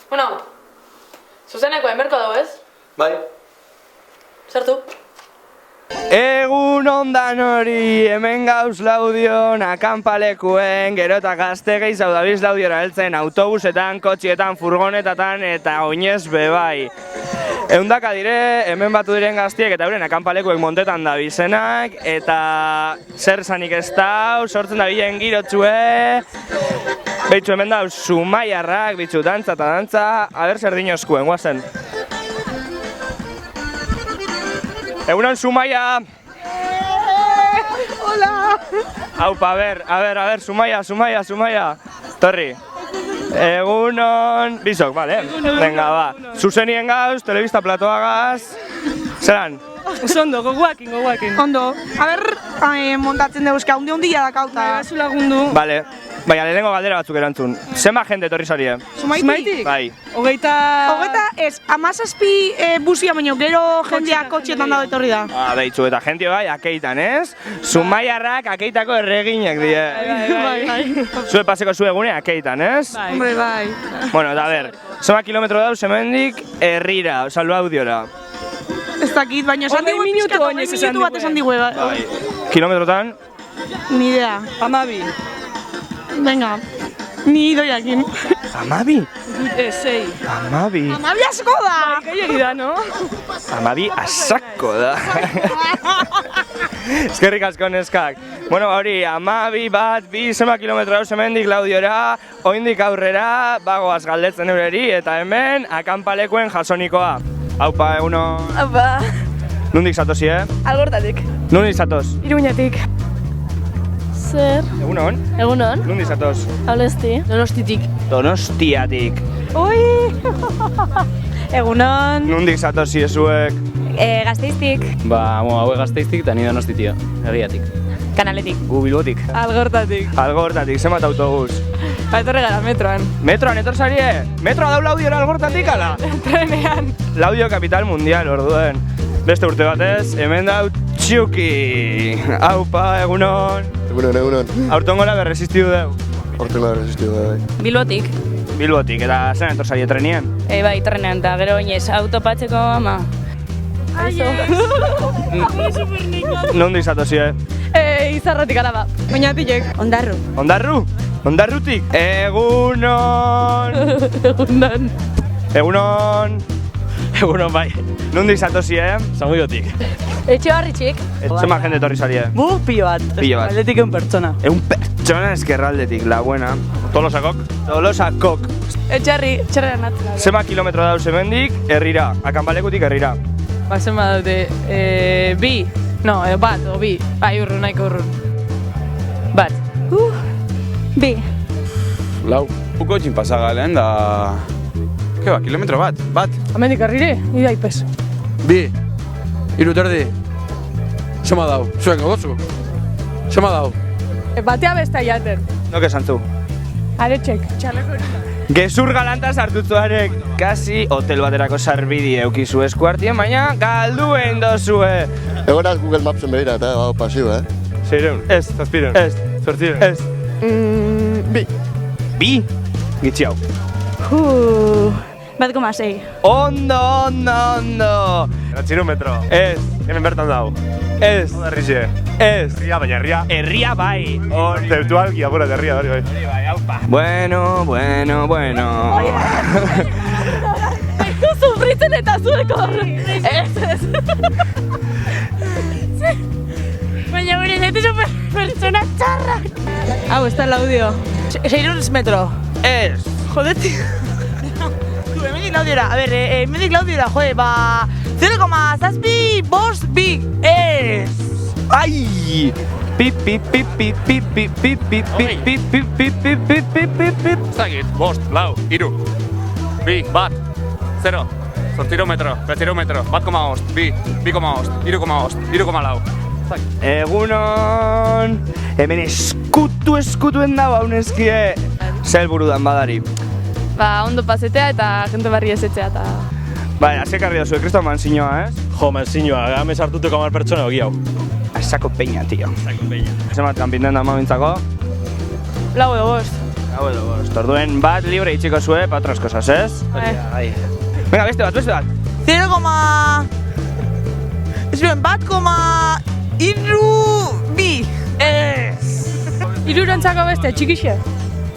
Bueno, zuzeneko emerko dago ez? Bai. Zertu? Egun ondan hori, hemen gauz Laudion, akanpalekuen, gero eta Gaztegei zaudabiz Laudiora heltzen autobusetan, kotxietan, furgonetatan eta oinez bebai. Eundaka dire, hemen batu diren gaztiek eta euren akanpalekuek montetan da bizenak, eta zer zanik ez dau, sortzen da bilen girotxue. Behitxu hemen dauz Zumaiarrak, bitxu, dantza eta dantza, aber zer dinozkuen, guazen. Egunon Zumaia! Hola! Aupa, a ver, Zumaia, torri. Egunon... Bizok, vale. Venga, ba. Zuzenien gauz, telebista platoagaz. Zeran? Ondo, goguakin. Ondo. A ber, montatzen deuzka, hundi-hundia dakauta. Zu lagundu. Vale. Baina, lehenengo galdera batzuk erantzun. Zema jende etorri zarie? Zumaitik? Bai. Hogeita ez, 17 busia baino, gero jendea kotxetan dago etorri da. Behitzu, eta jente bai, akeitan, ez? Zumaiarrak akeitako erreginak die. Bai. Zue paseko zue egune akeitan, ez? Hombre, bai. Bueno, eta ber, zema kilometro dauz hemendik herrira, oza, Laudiora. Ez dakit, baina esan digue pizkatu, minutu bat esan digue. Bai. Kilometrotan? Ni idea. 12. Venga, ni idoiakin. 12? 6. 12? 12 asko da! Gehiagi da, no? 12 asako da. Eskerrik asko neskak. Bueno, hori, 12 bat, 2 zema kilometro dauz hemendik Laudiora, oindik aurrera, bagoaz galdetzen eureri, eta hemen akanpalekuen jasonikoa. Aupa, egunon. Aupa. Nundik zatozi, Algortatik. Nundik zatoz? Iruñatik. Zer? Egunon. Egunon. Nundik zatoz? Aulesti. Donostitik. Donostiatik. Ui! Egunon. Nundik zatozi ezuek? Gazteiztik. Hauek Gazteiztik eta ni Donostitio, egiatik. Kanaletik. Gu Bilbotik. Algortatik. Algortatik, zenbat autobus? Etorri gara metroan. Metroan etor zarie? Metroa dau Laudiora Algortatik, ala? Trenean. Laudio kapital mundial, orduen. Beste urte batez, hemen dau Txuki. Aupa, egunon. Egunon. Aurtongola berresistidu deu. Hortengo berresistidu da, bai. Bilbotik. Bilbotik, eta zen etor zarie trenien? Bai, trenean, eta gero oinez, autopatzeko ama. Aizo. Nondik zatozi, Izarrotik Araba. Oñatilek. Ondarru. Ondarru? Ondarrutik? Egunon. Egunon. Egunon bai. Nondik zatozi, Zamuiotik. Etxebarritxik. Zema jende etorri zarie? Pilo bat. Pilo bat. Aldetik eun pertsona. Eun pertsona eskerraldetik, la buena. Tolosakok. Tolosakok. Txerrean atzela. Zema kilometro dauz hemendik, herrira. Akanbalekutik herrira. Bazen badaute, bi. No, bat, o bi. Bai, urrun, nahiko urrun. Bat. Bi. Lau. Ukotxin pasagalean da... Keba, kilometro bat. Hemendik arrire, idai pes. Bi. Iru terdi. Sema dau. Zuek, ogotzu. Sema dau. Batea besta jaten. Noke santzu. Aretxek. Txaleko hori. Gezur galanta sartutzuarek, kasi hotel baterako sarbidi eukizu eskuartien, baina galduen dozue. Egoraz Google Mapsen behira eta pasiu, Zeireun? Ez, zazpireun. Ez, zortzireun. Ez. Bi. Bi? Gitzi hau. 1,6. Ondo. Ratzireun metro. Ez. Hemen bertan dau. Ez. Oda herrixe. Ez. Herria, baina herria. Herria bai. Kontzeptualki apura herria, hori bai. Bueno. Sufritzen eta zueko. Ez. Baina gure zaitu pertsona txarra. Hau, ez da Laudio. 600 metro. Ez. Jodeti. Hemendik Laudiora, a ber, hemendik Laudiora, jode, ba... 0,7 bost bi. Ez. Ai. Zagit, bost, lau, iru. Bi, bat, 0. Zortzireun metro, bezireun metro, 1,5, bi, 2,5, 3,5, lau. Egunon. Hemen eskutuen dago hauneskie. Zel burudan badari. Ba, ondo pasetea eta jente barri ezetzea eta... Bai, azekarri da zuen, kristo manzinoa, ez? Jo, manzinoa, game sartuteko 10 pertsona hogi hau. Asako peña, tío. Zako peña. Zemat kanpinten da mamintzako? Lau edo bost. Hau edo bost. Orduen bat libre itxiko zue pa otras cosas, ez? Bai. Venga, beste bat. 1,2. Irurontzako beste, txikixe.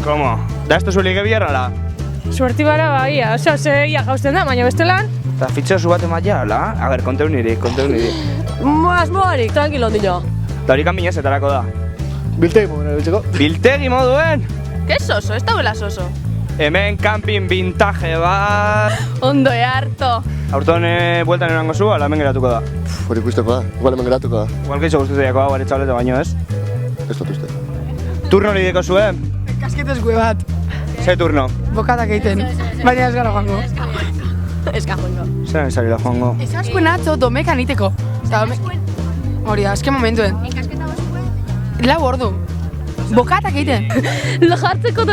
Como? Da esto zu ligue bierrala? Suerti bara baia, osea, zeia jausten da, baina bestelan. Eta fitxosu bat emaia, hola? A ber, konteu niri. Asmoarik, tranquilo ondino. Eta hori kanbinezetarako da. Biltegi modu biltzeko. Biltegi moduen! Que soso, ez dagoela soso. Hemen camping vintage bat. Ondo harto. Aurton bueltan erango zu, ala hemen geratuko da. Hori ikusteko da, igual hemen geratuko da. Igual geixo guztuzeiako hau, txablete baino, ez? Ez dut uste. Turno hori deko zuen? Kasketezkue bat, Ze turno? bokatak egiten, baina ez gara joango. Zer nizari da joango? Ez askuen atzo domekan iteko. Hori da, azken momentuen. Lau ordu. Bokatak egiten. Jartzeko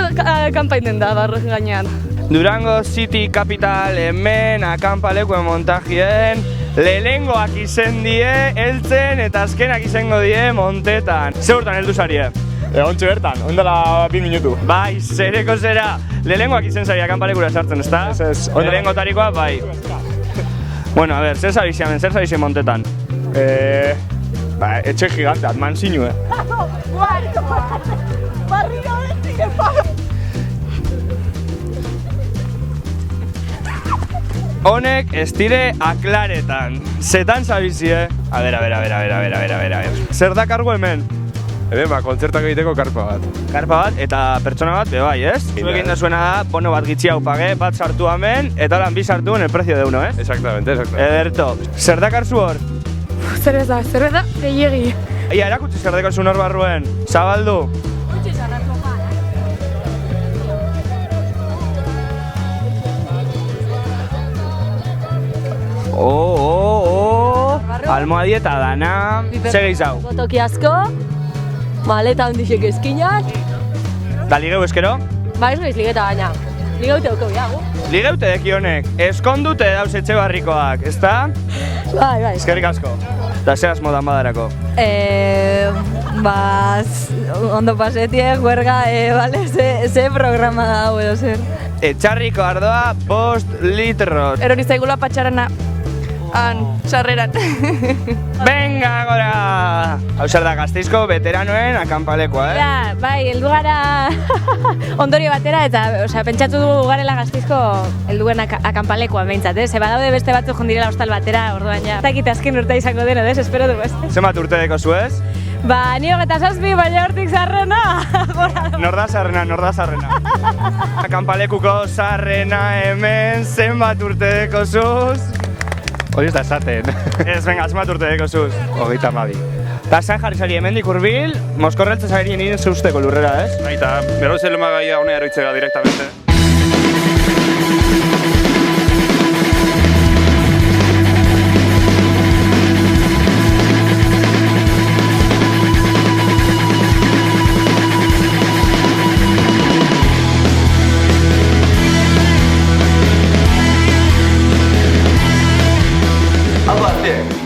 kanpainen da, barren gainean. Durango City Capital hemen akanpalekuen montajien lehengoak izen die, heltzen eta azkenak izango die montetan. Ze urtan heldu zarie? Ontsu bertan, ondela 2 minutu. Bai, zereko zera. Lehengoak izen zari akanpalekura sartzen, ezta? Ez. Lehengo tarikoa, bai. Bueno, a ber, zer zabizien montetan? Etxe gigante, atman zinu, Honek ez dire aklaretan. Zetan zabizie? A ber. Zer da kargo hemen? Hemen, kontzertak egiteko karpa bat. Karpa bat eta pertsona bat bai, ez? Zuekin da zuena da, bono bat gitxi hau page, bat sartu hemen, eta lan bi sartu en el precio de uno, ez? Exactamente. Ederto. Zer da karzu hor? Zerbeza, gehiegi. Ia, erakutsi zer deko zuen hor barruen. Zabaldu. Almohadieta dana. Ze gehizau? Botoki asko, maleta hondixek eskinak. Da ligeu eskero? Ba, ez goiz ligeta baina. Ligeute duko biago. Ligeute deki honek. Eskondute dauz etxe barrikoak, ezta? Bai. Eskerrik asko. Da ze asmo dan badarako? Ondo pasetie, juerga, bale, ze programa da hau edo zer. Etxarriko ardoa 5 litros. Erori zaigula patxarana. Sarreran. Venga, gora! Hau zer da, Gasteizko veteranoen akanpalekoa, Ja, bai, heldu gara ondorio batera eta, pentsatu dugu garela Gasteizko helduen akanpalekoa behintzat, ez? Badaude beste batzuk jondirela hostal batera, orduan ja. Ez dakit azken urtea izango deno, ez? Espero du, ez? Zenbat urte deko zuez? Ba, ni 27, baina hortik zarrena. Nor da sarrena. Akanpalekuko sarrena hemen zenbat urte deko zuz? Hori ez da esaten. Ez, venga, zenbat urte deko zuz? 32. Eta zen jarri zari hemendik hurbil, Moskorreltze zarien nien zeusteko lurrera, ez? Eta bero zelema gaia honea eroitzega direktamente.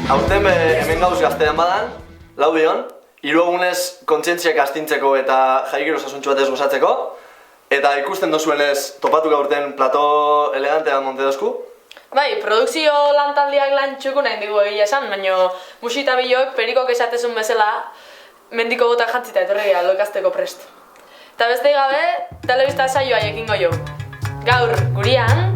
Aurten hemen gauz gaztean badan, laudion, 3 egunez kontzientziak astintzeko eta jaigiro osasuntsu batez gozatzeko, eta ikusten dozuenez topatu gaurten plato elegante bat montedozku. Bai, produkzio lantaldiak lan txuku nahi digu egia esan, baina musita bilok perikok esatezun bezala mendiko botak jantzita etorri gara lokazteko prest. Eta beste gabe, telebista saioa ekingo jo. Gaur, gurian...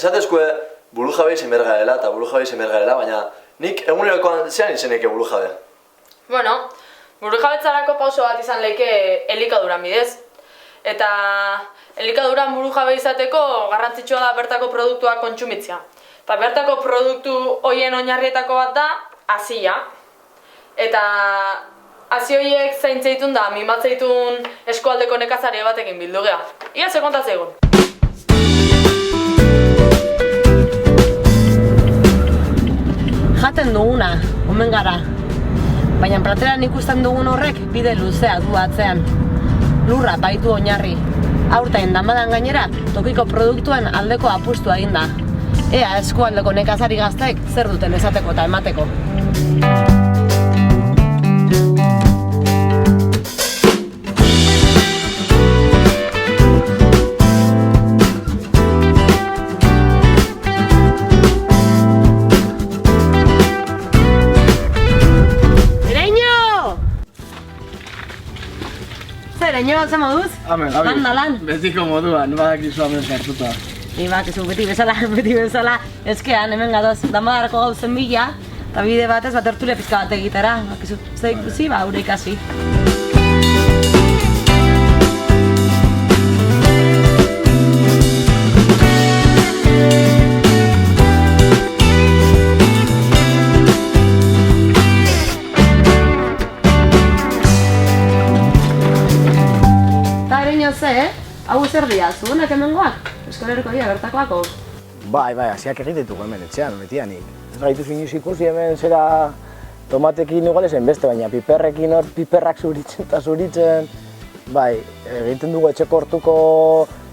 Esatezkue buru jabe izen bergarela eta buru jabe izen bergarela, baina Nik egunerokoan zean izeneke buru jabe. Bueno, burujabetzarako pauso bat izan leike elikaduran bidez. Eta elikaduran burujabe izateko garrantzitsua da bertako produktuak kontsumitzea. Eta bertako produktu horien oinarrietako bat da hazia. Eta hazi horiek zaintzeitun da mimatzeitun eskualdeko nekazari batekin bildu geha. Ia ze kontatzeigun. Jaten duguna, omen gara. Baina prateran ikusten dugun horrek bide luzea du atzean. Lurra baitu oinarri. Aurten damadan gainera, tokiko produktuen aldeko apustua egin da. Ea eskualdeko nekazari gazteek zer duten esateko eta emateko. Ereño, ze moduz? Amen, gabi. Landa lan. Betiko moduan, badakizu amen sartuta. Bakizu, beti bezala, eskean, hemen gadoz, damadarako gauzen bila, eta bide batez, tertulia pizka bat egitera, bakizu, ze ikusi, aurre ikasi. Hau zer dira, zuenak hemengoak? Eskolereko dira, bertakoako? Bai, hasiak egiten ditugu hemen etxean, betianik. Ez gaitu inoiz ikusi hemen zera tomatekin igual ezen beste, baina piperrekin hor piperrak zuritzen eta zuritzen. Bai, egiten dugu etxeko hortuko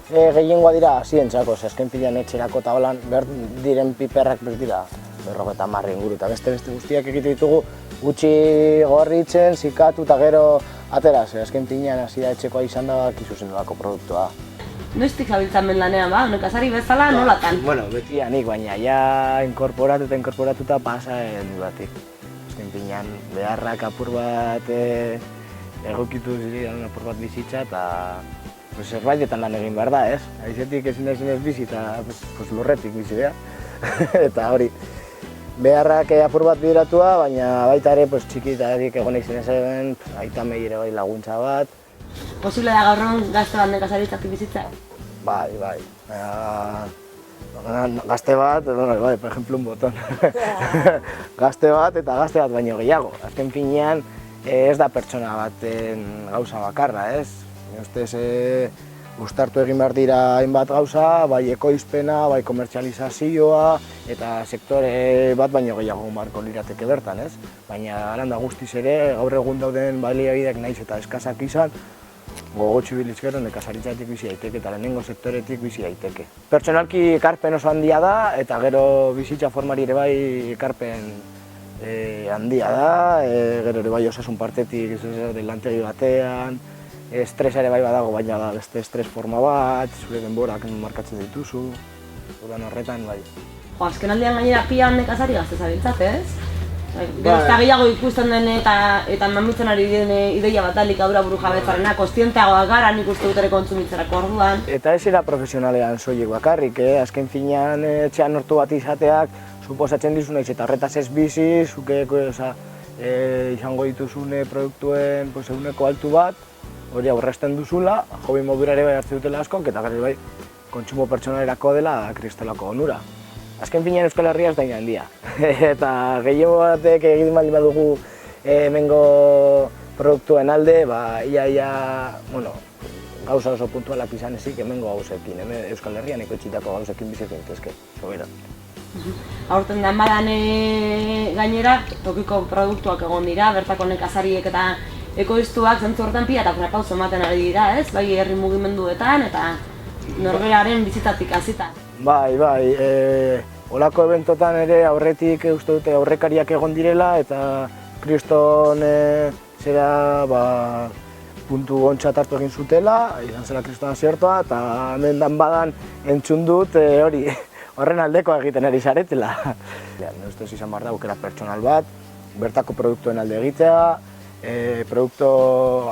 gehiengoa dira hasientzako, azken pilan etxerako eta holan behar diren piperrak dira 50 inguru, eta beste guztiak egiten ditugu gutxi gorritzen, zikatu eta gero atera, azken pilan hasi da etxekoa izan da kizuzen nolako produktua. Noiztik zabiltzan ben lanean, nekazari bezala nolatan? Bueno, betianik, baina ja inkorporatuta pasa dudatik. Azken pilan beharrak apur bat egokitu ziren apur bat bizitza eta zerbaitetan lan egin behar da, ez? Aizetik ezin ez bizi eta lurretik bizi behar. Eta hori, beharrak apur bat bideratua, baina baita ere txikitarik egon izan ezen, aita mei ere bai laguntza bat. Posible da gaur gazte bat nekazaritzatik bizitza? Bai. Gazte bat, bai, por ejemplo, un botón. Gazte bat eta gazte bat baino gehiago. Azken finean ez da pertsona baten gauza bakarra, ez? Ustez, uztartu egin behar dira hainbat gauza, bai ekoizpena, bai komertzializazioa eta sektore bat baino gehiago marko lirateke bertan, ez? Baina alanda guztiz ere, gaur egun dauden baliabideak naiz eta eskasak izan, gogotxu biliz gero nekazaritzatik bizi daiteke eta lehenengo sektoretik bizi daiteke. Pertsonalki ekarpen oso handia da eta gero bizitza formari ere bai ekarpen handia da, gero ere bai osasun partetik lantegi batean, estresa ere bai badago, baina da beste estres forma bat, zure denborak markatzen dituzu, udan horretan bai. Azken aldean gainera pian nekazari gazte zabiltzat, ez? Gero eta gehiago ikusten den eta mamitzen ari den ideia bat elikadura burujabetzarena, kostienteagoak gara nik uste dut ere kontsumitzerako orduan. Eta ez era profesionalean soilik bakarrik, azken finean etxean hortu bat izateak suposatzen dizu naiz eta horretaz ez bizi, zuke izango dituzune produktuen eguneko altu bat, hori aurrezten duzula, hobi modura ere bai hartzen dutela askok, eta gero bai kontsumo pertsonalerako dela kristalako onura. Azken finean Euskal Herria ez da handia. Eta gehiago batek egiten baldin badugu hemengo produktuen alde, ia gauza oso puntualak izan ezik hemengo gauzekin. Euskal Herrian ekoitzitako gauzekin bizitzen tezke, soberan. Aurten danbadan gainera, tokiko produktuak egon dira, bertako nekazariek eta ekoiztuak zentzu horretan pila eta pauso ematen ari dira, ez? Bai herri mugimenduetan eta norberaren bizitatik hasita. Bai, olako eventotan ere aurretik uste dute aurrekariak egon direla eta kriston puntu ontzat hartu egin zutela, izan zela kriston zertoa eta hemen danbadan entzun dut hori horren aldekoa egiten ari zaretela. Ustez izan behar da aukera pertsonal bat, bertako produktuen alde egitea, produktu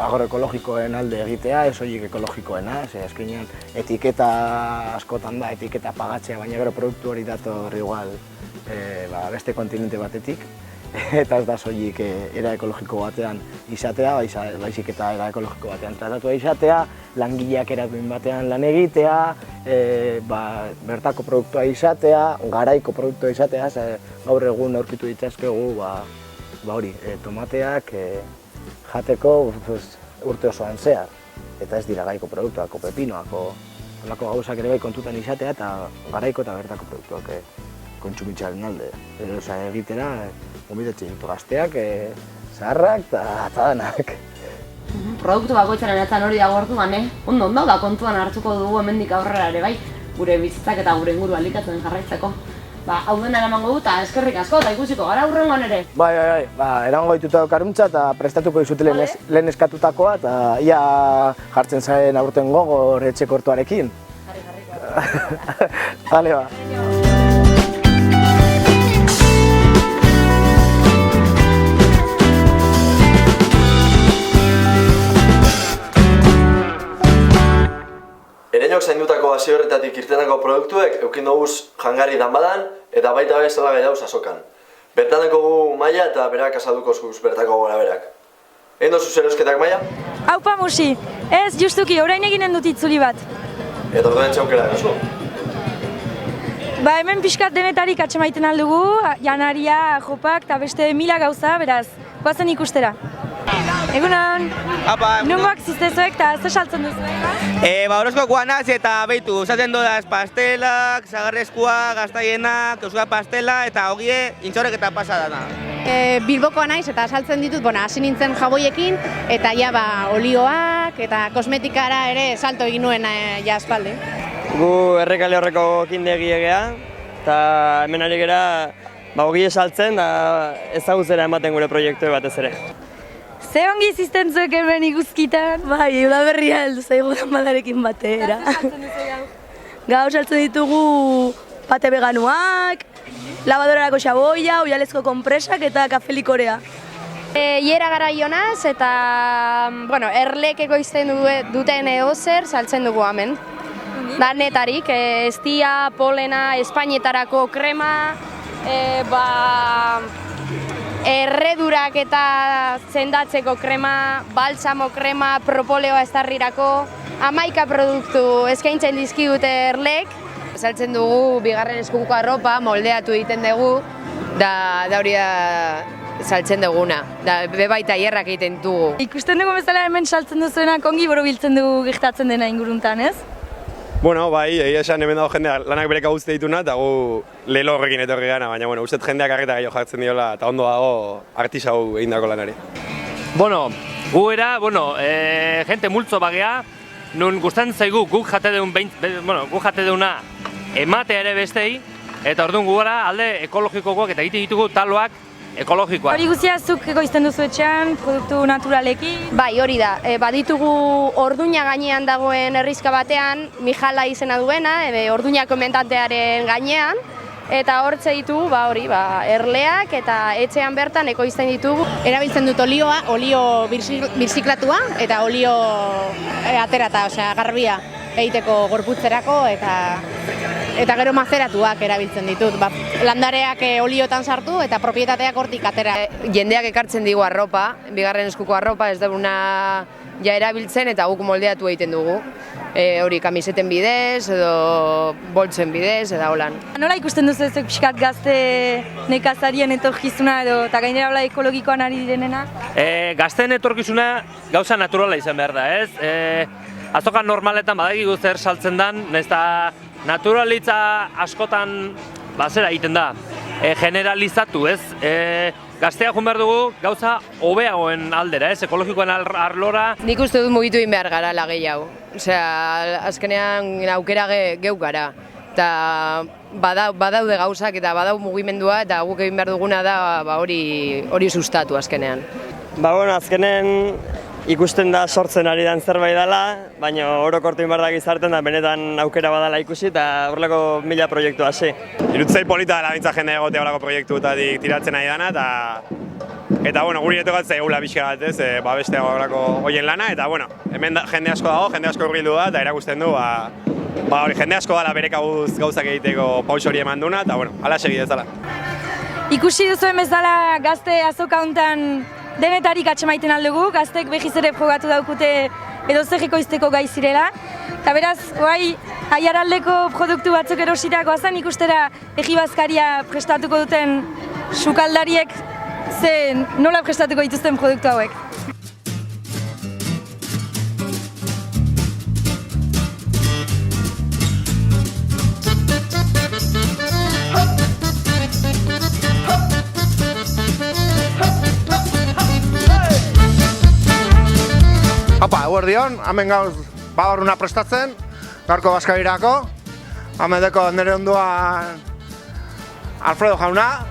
agroekologikoen alde egitea, ez horiek ekologikoena, azkenean etiketa askotan da, etiketa pagatzea, baina gero produktu hori dator igual beste kontinente batetik, eta ez da soilik era ekologiko batean izatea, baizik eta era ekologiko batean tratatua izatea, langileak erabilpen batean lan egitea, bertako produktua izatea, garaiko produktua izatea, gaur egun aurkitu ditzazkegu tomateak jateko urte osoan zehar, eta ez dira garaiko produktuak, pepinoak, holako gauzak ere bai kontutan izatea eta garaiko eta bertako produktuak kontsumitzearen alde. Egitera, gonbidatzen ditu gazteak, zaharrak eta danak. Produktu bakoitzaren atzan hori dago orduan, ondo da kontuan hartuko dugu hemendik aurrera ere bai, gure bizitzak eta gure ingurua elikatzen jarraitzeko. Hau dena eramango dut, eta eskerrik asko, eta ikusiko gara hurrengoan ere. Bai, eramango dituta karuntza eta prestatuko dizute lehen eskatutakoa, eta ia jartzen zaren aurten gogor etxeko hortuarekin. Jarri. Bale, ba. Ereñok zaindutako bazio horretatik irtenako produktuek eukin doguz jangarri danbadan eta baita bezala gai dauz azokan. Bertaneko gu Maia eta berak azalduko zuz bertako gora berak. Egin dozu zerosketak, Maia? Haupa Musi, ez justuki, orain eginen dut itzuli bat. Eta orduan txaukera gazu? Hemen pixkat denetarik atxemaiten aldugu, janaria, jopak eta beste mila gauza, beraz, goazen ikustera. Egunon! Nungoak ziztezuek eta zer saltzen duzuek? Orozko guanaz eta behitu, zaten dodaz pastelak, zagarrezkoa, gaztaienak, euskal pastela eta hogie intxorek eta pasadana. Bilbokoa naiz eta saltzen ditut, hasi nintzen jaboiekin eta olioak eta kosmetikara ere salto egin nuen aspaldi. Gu errekale horreko kindegi egea eta hemen ari gera hogie saltzen da ezagutzera ematen gure proiektu batez ere. Ze ongi izizten zuek hemen iguzkitan? Bai, udaberria heldu zaigu danbadarekin batera. Zer saltzen duzu gau? Gau saltzen ditugu pate veganuak, lavadorarako xaboia, oialezko konpresak eta kafe likorea. Iera gara Ionaz eta erlek ekoizten duten eozer saltzen dugu hemen. Danetarik, estia, polena, espainetarako krema, erredurak eta zendatzeko krema, balsamo krema, propoleoa estarrirako, 11 produktu eskaintzen dizkigute erlek. Saltzen dugu bigarren eskuko arropa, moldeatu egiten dugu, da hori da saltzen duguna, da bebaita hierrak egiten dugu. Ikusten dugu bezala hemen saltzen duzuenak ongi borobiltzen dugu gertatzen dena inguruntan, ez? Bai, egia esan hemen dago jendeak lanak bereka guzti dituna eta gu lelo horrekin etorri gana, baina uste jendeak arreta gehiago jartzen diola eta ondo dago artisau egindako lanari. Gu era, jente multzo bagea, nun gustatzen zaigu guk jate deuna ematea ere bestei, eta orduan gu gara alde ekologikoak eta egiten ditugu taloak ekologikoak. Hori guztia zuk ekoizten duzu etxean, produktu naturalekin? Bai, hori da. Baditugu Orduña gainean dagoen herrizka batean, Mijala izena duena, Orduña komentantearen gainean, eta hortze ditugu, erleak eta etxean bertan ekoizten ditugu. Erabiltzen dut olio birziklatua eta olio aterata, garbia egiteko gorputzerako eta gero mazeratuak erabiltzen ditut. Landareak oliotan sartu eta propietateak hortik atera. Jendeak ekartzen digu arropa, bigarren eskuko arropa ez duguna erabiltzen eta guk moldeatu egiten dugu. Hori kamiseten bidez edo boltsen bidez eta holan. Nola ikusten duzu ezek pixkat gazte nekazarien etorkizuna edo eta gainera ekologikoan ari direnena? Gazteen etorkizuna gauza naturala izan behar da, ez? Azokan normaletan badakigu zer saltzen dan, eta naturalitza askotan zera egiten da, generalizatu, ez? Gaztea joan behar dugu gauza hobeagoen aldera, ez? Ekologikoen arlora. Nik uste dut mugitu egin behar gara lagei hau. Azkenean aukera geuk gara. Eta badaude gauzak eta badau mugimendua eta guk egin behar duguna da hori sustatu azkenean. Azkenen ikusten da sortzen ari den zerbait dela, baina orokortu behar da gizarten da benetan aukera badala ikusi eta horrelako 1000 proiektu hasi. Irutzei polita dela bintza jendea egotea horrelako proiektuetatik tiratzen ari dana eta guri etokatzea egula pixka bat, ez, beste horrelako hoien lana eta hemen jende asko dago, jende asko hurbildu da eta erakusten du ba hori, jende asko dala bere kabuz gauzak egiteko paus hori eman duna, eta bueno, ala segi dezala. Ikusi duzuen bezala gazte azoka hontan denetarik atxemaiten aldugu, gaztek behiz ere frogatu daukute edo zer ekoizteko gai zirela. Eta beraz, oai, aiaraldeko produktu batzuk erositako azan ikustera egibazkaria prestatuko duten sukaldariek nola prestatuko dituzten produktu hauek. Apa, eguerdion, hemen gauz babarruna prestatzen, gaurko Baskarirako. Hemen deko nire onduan Alfredo jauna,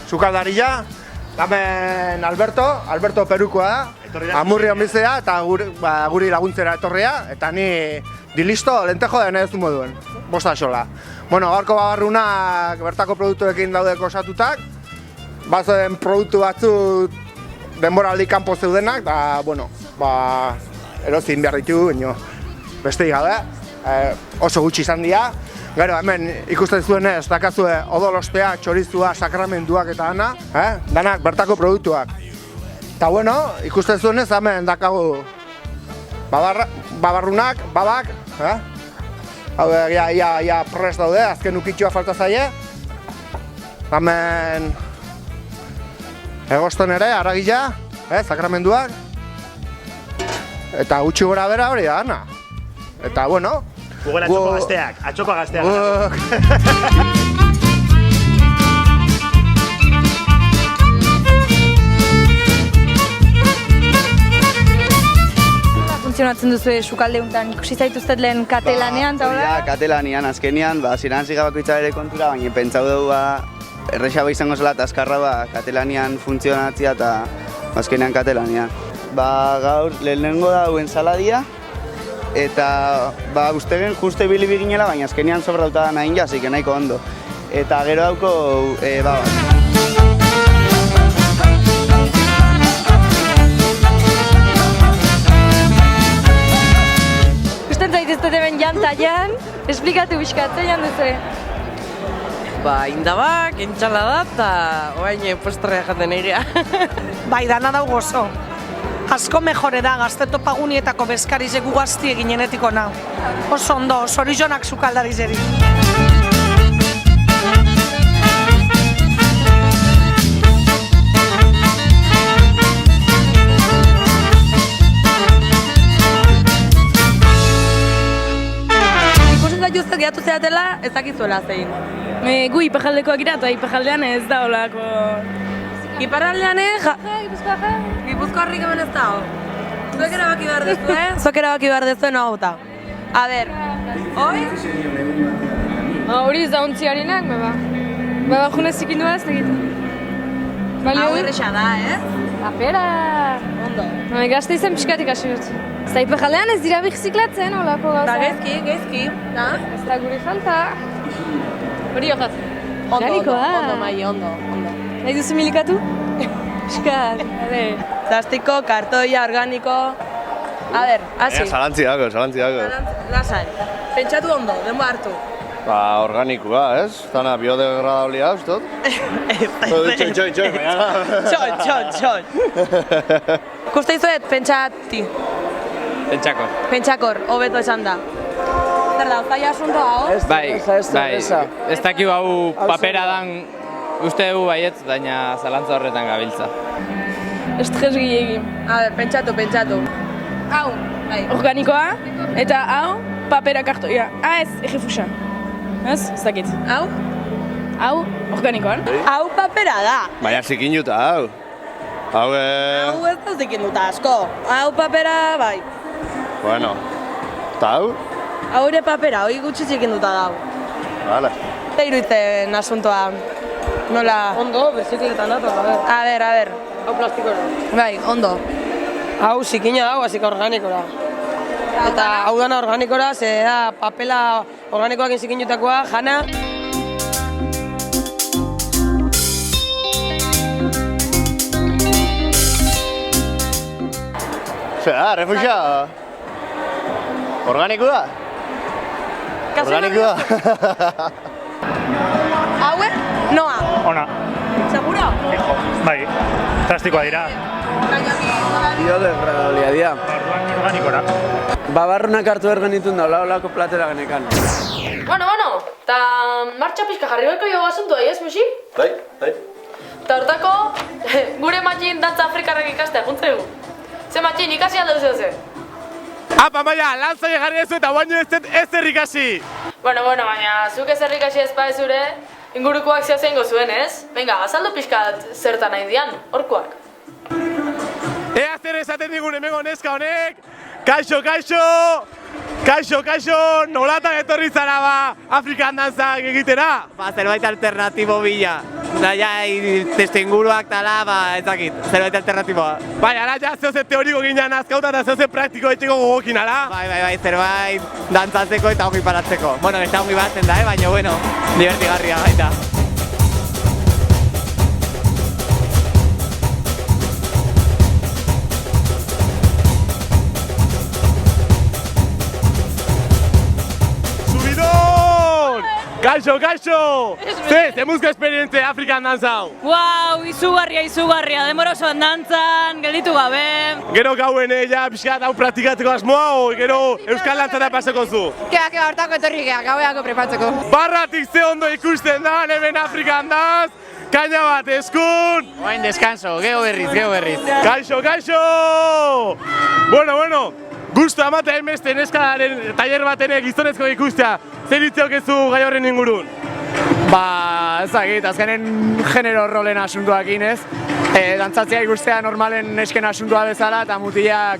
sukaldaria. Hemen Alberto Perukoa da, Amurrion bizea eta guri laguntzera etorria. Eta ni dilisto, lentejo da ez du moduen, bosta xola. Bueno, gaurko babarrunak bertako produktuekin daudeko osatutak. Bazen produktu batzu denboraldi kanpo zeudenak, eta, bueno, erozin behar ditu, beste gabe, oso gutxi izan dira. Gero, hemen ikusten zuenez, dakazue odolostea, txorizua, sakramentuak eta danak bertako produktuak. Eta, bueno, ikusten zuenez, hemen dakagu babarrunak, babak, hau ia prest daude, azken ukitxoa falta zaie. Hemen egoston ere, aragila, sakramentuak. Eta gutxi gora bera hori da, Ana. Eta, bueno... Google atxoko gazteak. Nola funtzionatzen duzu sukalde honetan? Ikusi zaituztet lehen katelanean, eta hola? Katelanean, azkenean, ziren zigabako itxabere kontura, baina pentsau dugu errexaba izango zela eta azkarra katelanean funtzionatzea eta azkenean katelanean. Gaur lehenengo da duen saladia, eta uste gen juste bilibi ginela, baina azkenean sobrauta da nahin jazik, nahiko ondo. Eta gero dauko babak. Ikusten zaituztet hemen jantaian, esplikatu bizkatzen jan duzu. Indabak, entxalada eta oain postrea jaten egia. Bai, dana dau gozo. Asko mejore da gazte topagunietako bezkarize gu gazti eginenetik ona. Oso ondo, zorizonak sukaldarizeri. Ikusten zaituztet gehatu zeatela ezakizuela zein. Gu iparraldekoak gira eta iparraldean ez da olako... Iparraldean Gipuzkoarrik hemen ez dago. Zuek erabaki behar dezu, Zuek erabaki behar dezu, nago eta. A ber, hoi? Hori ez da ontziarinak, beba junez zikindu ez egiten. Hau erresa da, Apera! Ondo. Gazte izan pixkatik hasi dut. Ez da iparraldean ez dira biziklatzen, olako gauza. Da, gezki. Ez da guri falta. Hori jokaz. Ondo, mai, ondo. Nahi duzu milikatu? Piskat, Zastiko, kartoia, organiko... A ber, hasi. Zalantzi dago. Lasai. Pentsatu ondo, denbo hartu. Organikoa, ez? Zana biodegradablia, ustot? Txon. Kuste izuet, pentsati. Pentsakor, hobeto esan da. Zer da, zaila asunto hau? Bai, ez dakiu hau papera dan uste dugu baietz, baina zalantza horretan gabiltza. Estres gehiagin. A ber, pentsatu. Hau, bai. Organikoa, eta hau, papera kartoia. Ez, egifusa. Ez dakit. Hau? Hau, organikoan. Hau papera da. Baina zikinuta, hau. Hau ez da zikinuta asko. Hau papera, bai. Bueno, eta hau? Hau ere papera, hoi gutxi zikinuta da hau. Hala. Eta iruditzen asuntoa. Nola... Ondo, bezikletan dato, a ber. Hau plastikora. Bai, ondo. Hau zikina hau, hasika organikora. Eta hau dana organikora, ze da papela organikoak zikinutakoa, jana. Zer da, refuxa? Organikoa? Organikoa? Haue? Noa. Ona. Seguro? Bai, plastikoa dira. Biodegradablia dira. Organikora. Babarrunak hartu behar genitun da, olako platera genekan. Bueno, eta martxa pixka jarri beharko jo asuntua, ez, Muxi? Bai. Eta hortako, gure matxin dantza afrikarrak ikastea, juntzegu. Ze matxin, ikasi aldo ze? Apa, Maia, lan zaila jarri ezu eta baino ez ikasi. Bueno, baina, zuk ez ikasi ez pa ezure, ingurukoak zehaz egingo zuen, ez? Venga, azaldu pixkat zertan nahi dian, horkoak. Ea zer esaten digun hemengo neska honek, kaixo, nolatan etorri zara ba Afrikan dantzak egitera? Zerbait alternatibo bila. Naia, testenguruak tala, ezakit, zerbait alternatiboa. Bai, ara ja zehose teoriko ginean azkauta eta zehose praktiko etxeko gogokin, ala? Bai, zerbait dantzatzeko eta ongi paratzeko. Bueno, ez da ongi batzen da, baina, bueno, divertigarria baita. Kaixo! Ze muzko esperientzia Afrikan dantzau? Wow, izugarria, denbora osoan dantzan, gelditu gabe. Gero gauen ja pixkat hau praktikatzeko asmoa, o gero euskal dantzara pasako zu? Keba, hortako etorri geha, gaueako prepatzeko. Barratik ze ondo ikusten da, hemen Afrikan dantz, kaina bat eskun! Oain deskanso, geho berriz. Kaixo! Bueno, gustu amata emeste neskaren taller baten gizonezko ikustea. Zer itzeokezu gai horren ingurun? Ezagit, azkenen genero rolen asuntuakin ez. Dantzatzea ikustea normalen nesken asuntua bezala eta mutilak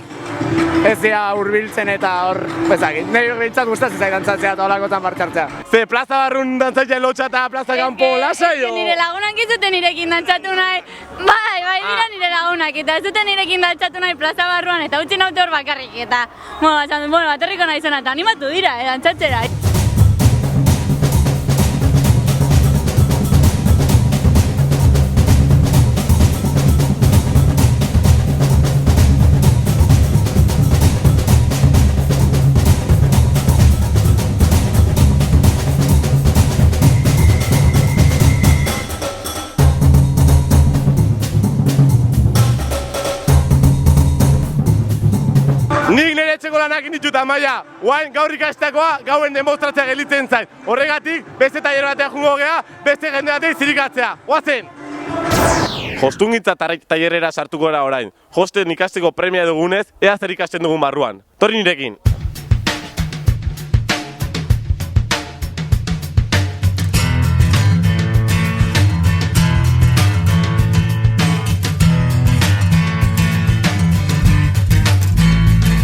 ez dira hurbiltzen eta hor, ezagit. Nire bintzat gustatzen zait dantzatzea eta holakotan martxartzea. Ze plaza barrun dantzatzea lotxa eta plaza kanpo lasaio? Nire lagunak ez duten nirekin dantzatu nahi. Bai, dira nire lagunak eta ez duten nirekin dantzatu nahi plaza barruan eta utzi naute hor bakarrik eta aterriko nahi zona eta animatu dira, dantzatzera. Nik nire etxeko lanak indituta, Maia. Oain gaur ikastakoa gauen demostratzea gelitzen zait. Horregatik, beste taller batean jungo gea, beste jende batean zirikatzea. Oazen! Jostungintza tailerrera sartuko gara orain. Josten ikasteko premia dugunez, ea zer ikasten dugun barruan. Torri nirekin!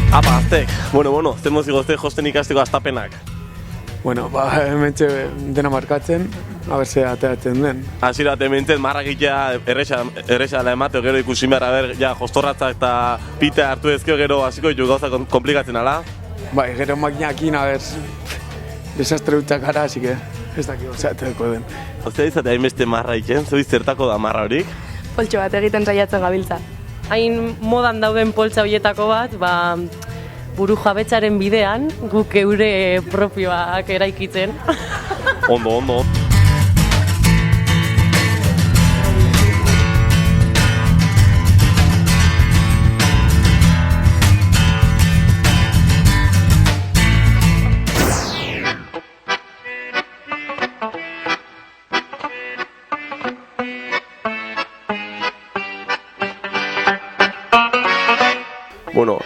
Apa, aztek. Bueno, zer mozigo ze josten ikasteko astapenak? Hementxe dena markatzen, ze ateratzen den. Hasiera bat hementzen marrakitea erresa dela emateo, gero ikusi behar, jostorratzak eta pita hartu ezkeo gero hasiko ditu gauza komplikatzen, ala? Gero makinakin, desastre utzak gara, así que ez dakiko zeaterako den. Ozea izatea hainbeste marra iken, zoi zertako da marra horik? Poltxo bat egiten saiatzen gabiltza. Hain modan dauden poltsa horietako bat, buru jabetzaren bidean, guk eure propioak eraikitzen. Ondo.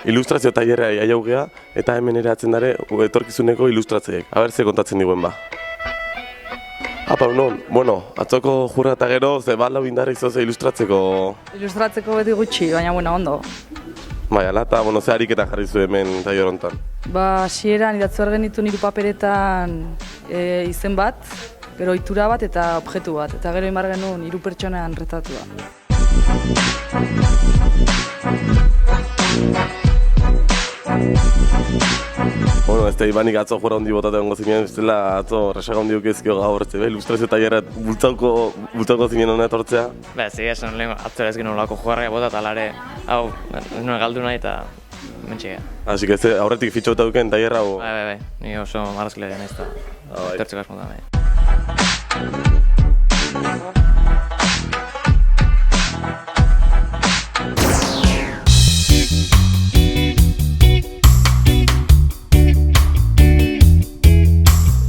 Ilustrazio tailerra aiaugea eta hemen eratzen dare etorkizuneko ilustratzeek. Aber ze kontatzen diguen ba. Apa, atzoko jurra eta gero ze bat lau indarrik zoze ilustratzeko... Ilustratzeko beti gutxi, baina ondo. Bai, ala eta ze ariketa jarri zu hemen tailer honetan. Hasieran idatzu genitu niru paperetan izen bat, gero ohitura bat eta objektu bat. Eta gero imar genuen 3 pertsonean retatua. Ez da ibanik atzo jura hondi botatea ongo zinean, ez dela atzo resaga hondi dukezkio gaur, ilustrazio tailerra bultzauko zinen hona etortzea? Esan lehen atzo ez genuen lako jugarria bota eta alare, hau, nuen galdu nahi eta mentxe. Así que aurretik fitxauta duken tailerra hau. Bai, ni oso marrazkilea naiz eta etortzeko asmo da, bai.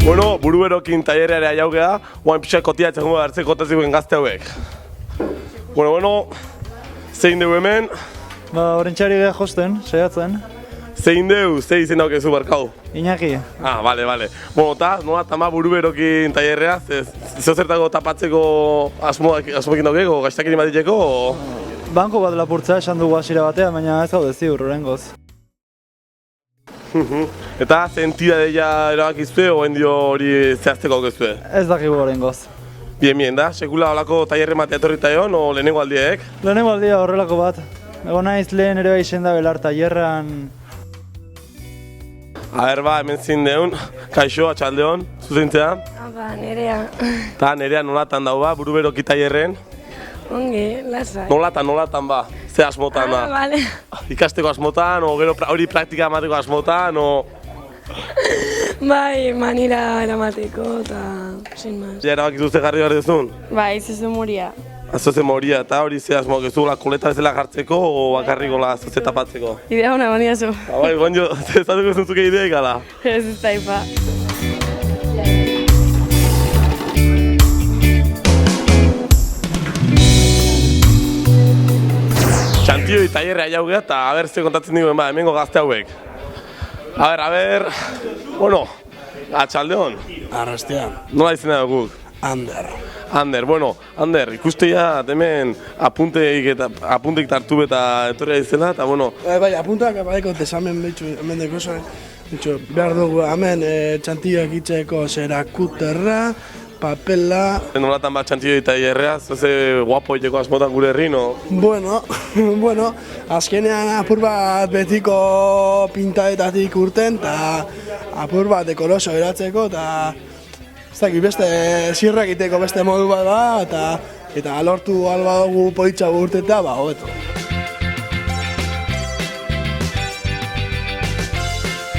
Bueno, buruberokin tailerrera jaugea, guain pixak kotia etxango hartzeko gotazikoen gazte hauek. Bueno, zein dugu hemen? Ba, orentxari geha josten, saiatzen. Zein dugu, zein izen daukezu barkau? Iñaki. Ah, bale. Bueno, eta, nola tama buruberokin tailerrea, zertako tapatzeko asmoekin daukeko, gaiztakin imatiteko? Banko bat lapurtza esan dugu hasiera batean, baina ez gaude ziur, horrengoz. Eta, ze entidadeia erabakizue, oen dio hori zehazteko aukezue? Ez dakigu horrengoz. Bien, da? Sekula holako tailerre matea etorrita egon, o lehenengo aldiek? Lehenengo aldia horrelako bat. Ego naiz lehen ere izen da belar tailerran. Hemen zin deun, kaixo, atxaldeon, zuzentzea? Nerea. Eta Nerea nolatan dau ba, buruberoki tailerren? Ongi, lasai. Nolatan ba, ze asmotan da? Bale. Ikasteko asmotan, o gero hori praktika emateko asmotan, o... Bai, manira eramateko eta sin más. Ja erabakizu ze jarri behar duzun? Bai, zezu moria. Azoze moria, eta hori ze asmo, gezugula koleta bezala jartzeko, o bakarrikola azoze tapatzeko? Idea hona mania zu. Bai, gonjo, zezatuko zentzuke ideik ala? Ez taipa. Txantioi tailerrea jaugea eta aber ze kontatzen diguen ba, hemengo gazte hauek. Aber, bueno, atxaldeon. Arrastean. Nola izena dugu? Ander, Ander, ikusteia hemen apunteik tartu eta etorria izela, eta bueno... Bai, apuntak badeko tesamen behitxu, hemen deko zoen. Behar dugu, hemen txantioak itxeko zera kuterra, papela... Nolatan bat txantioi tailerrea, zoze guapo iteko asmotan gure herri, no? Bueno, azkenean apur bat betiko pintaetatik urten, eta apur bat dekoroso eratzeko, eta... Ez dakit, beste zirra egiteko beste modu bat da, eta lortu alba dugu politxa urteta, ba, hobeto.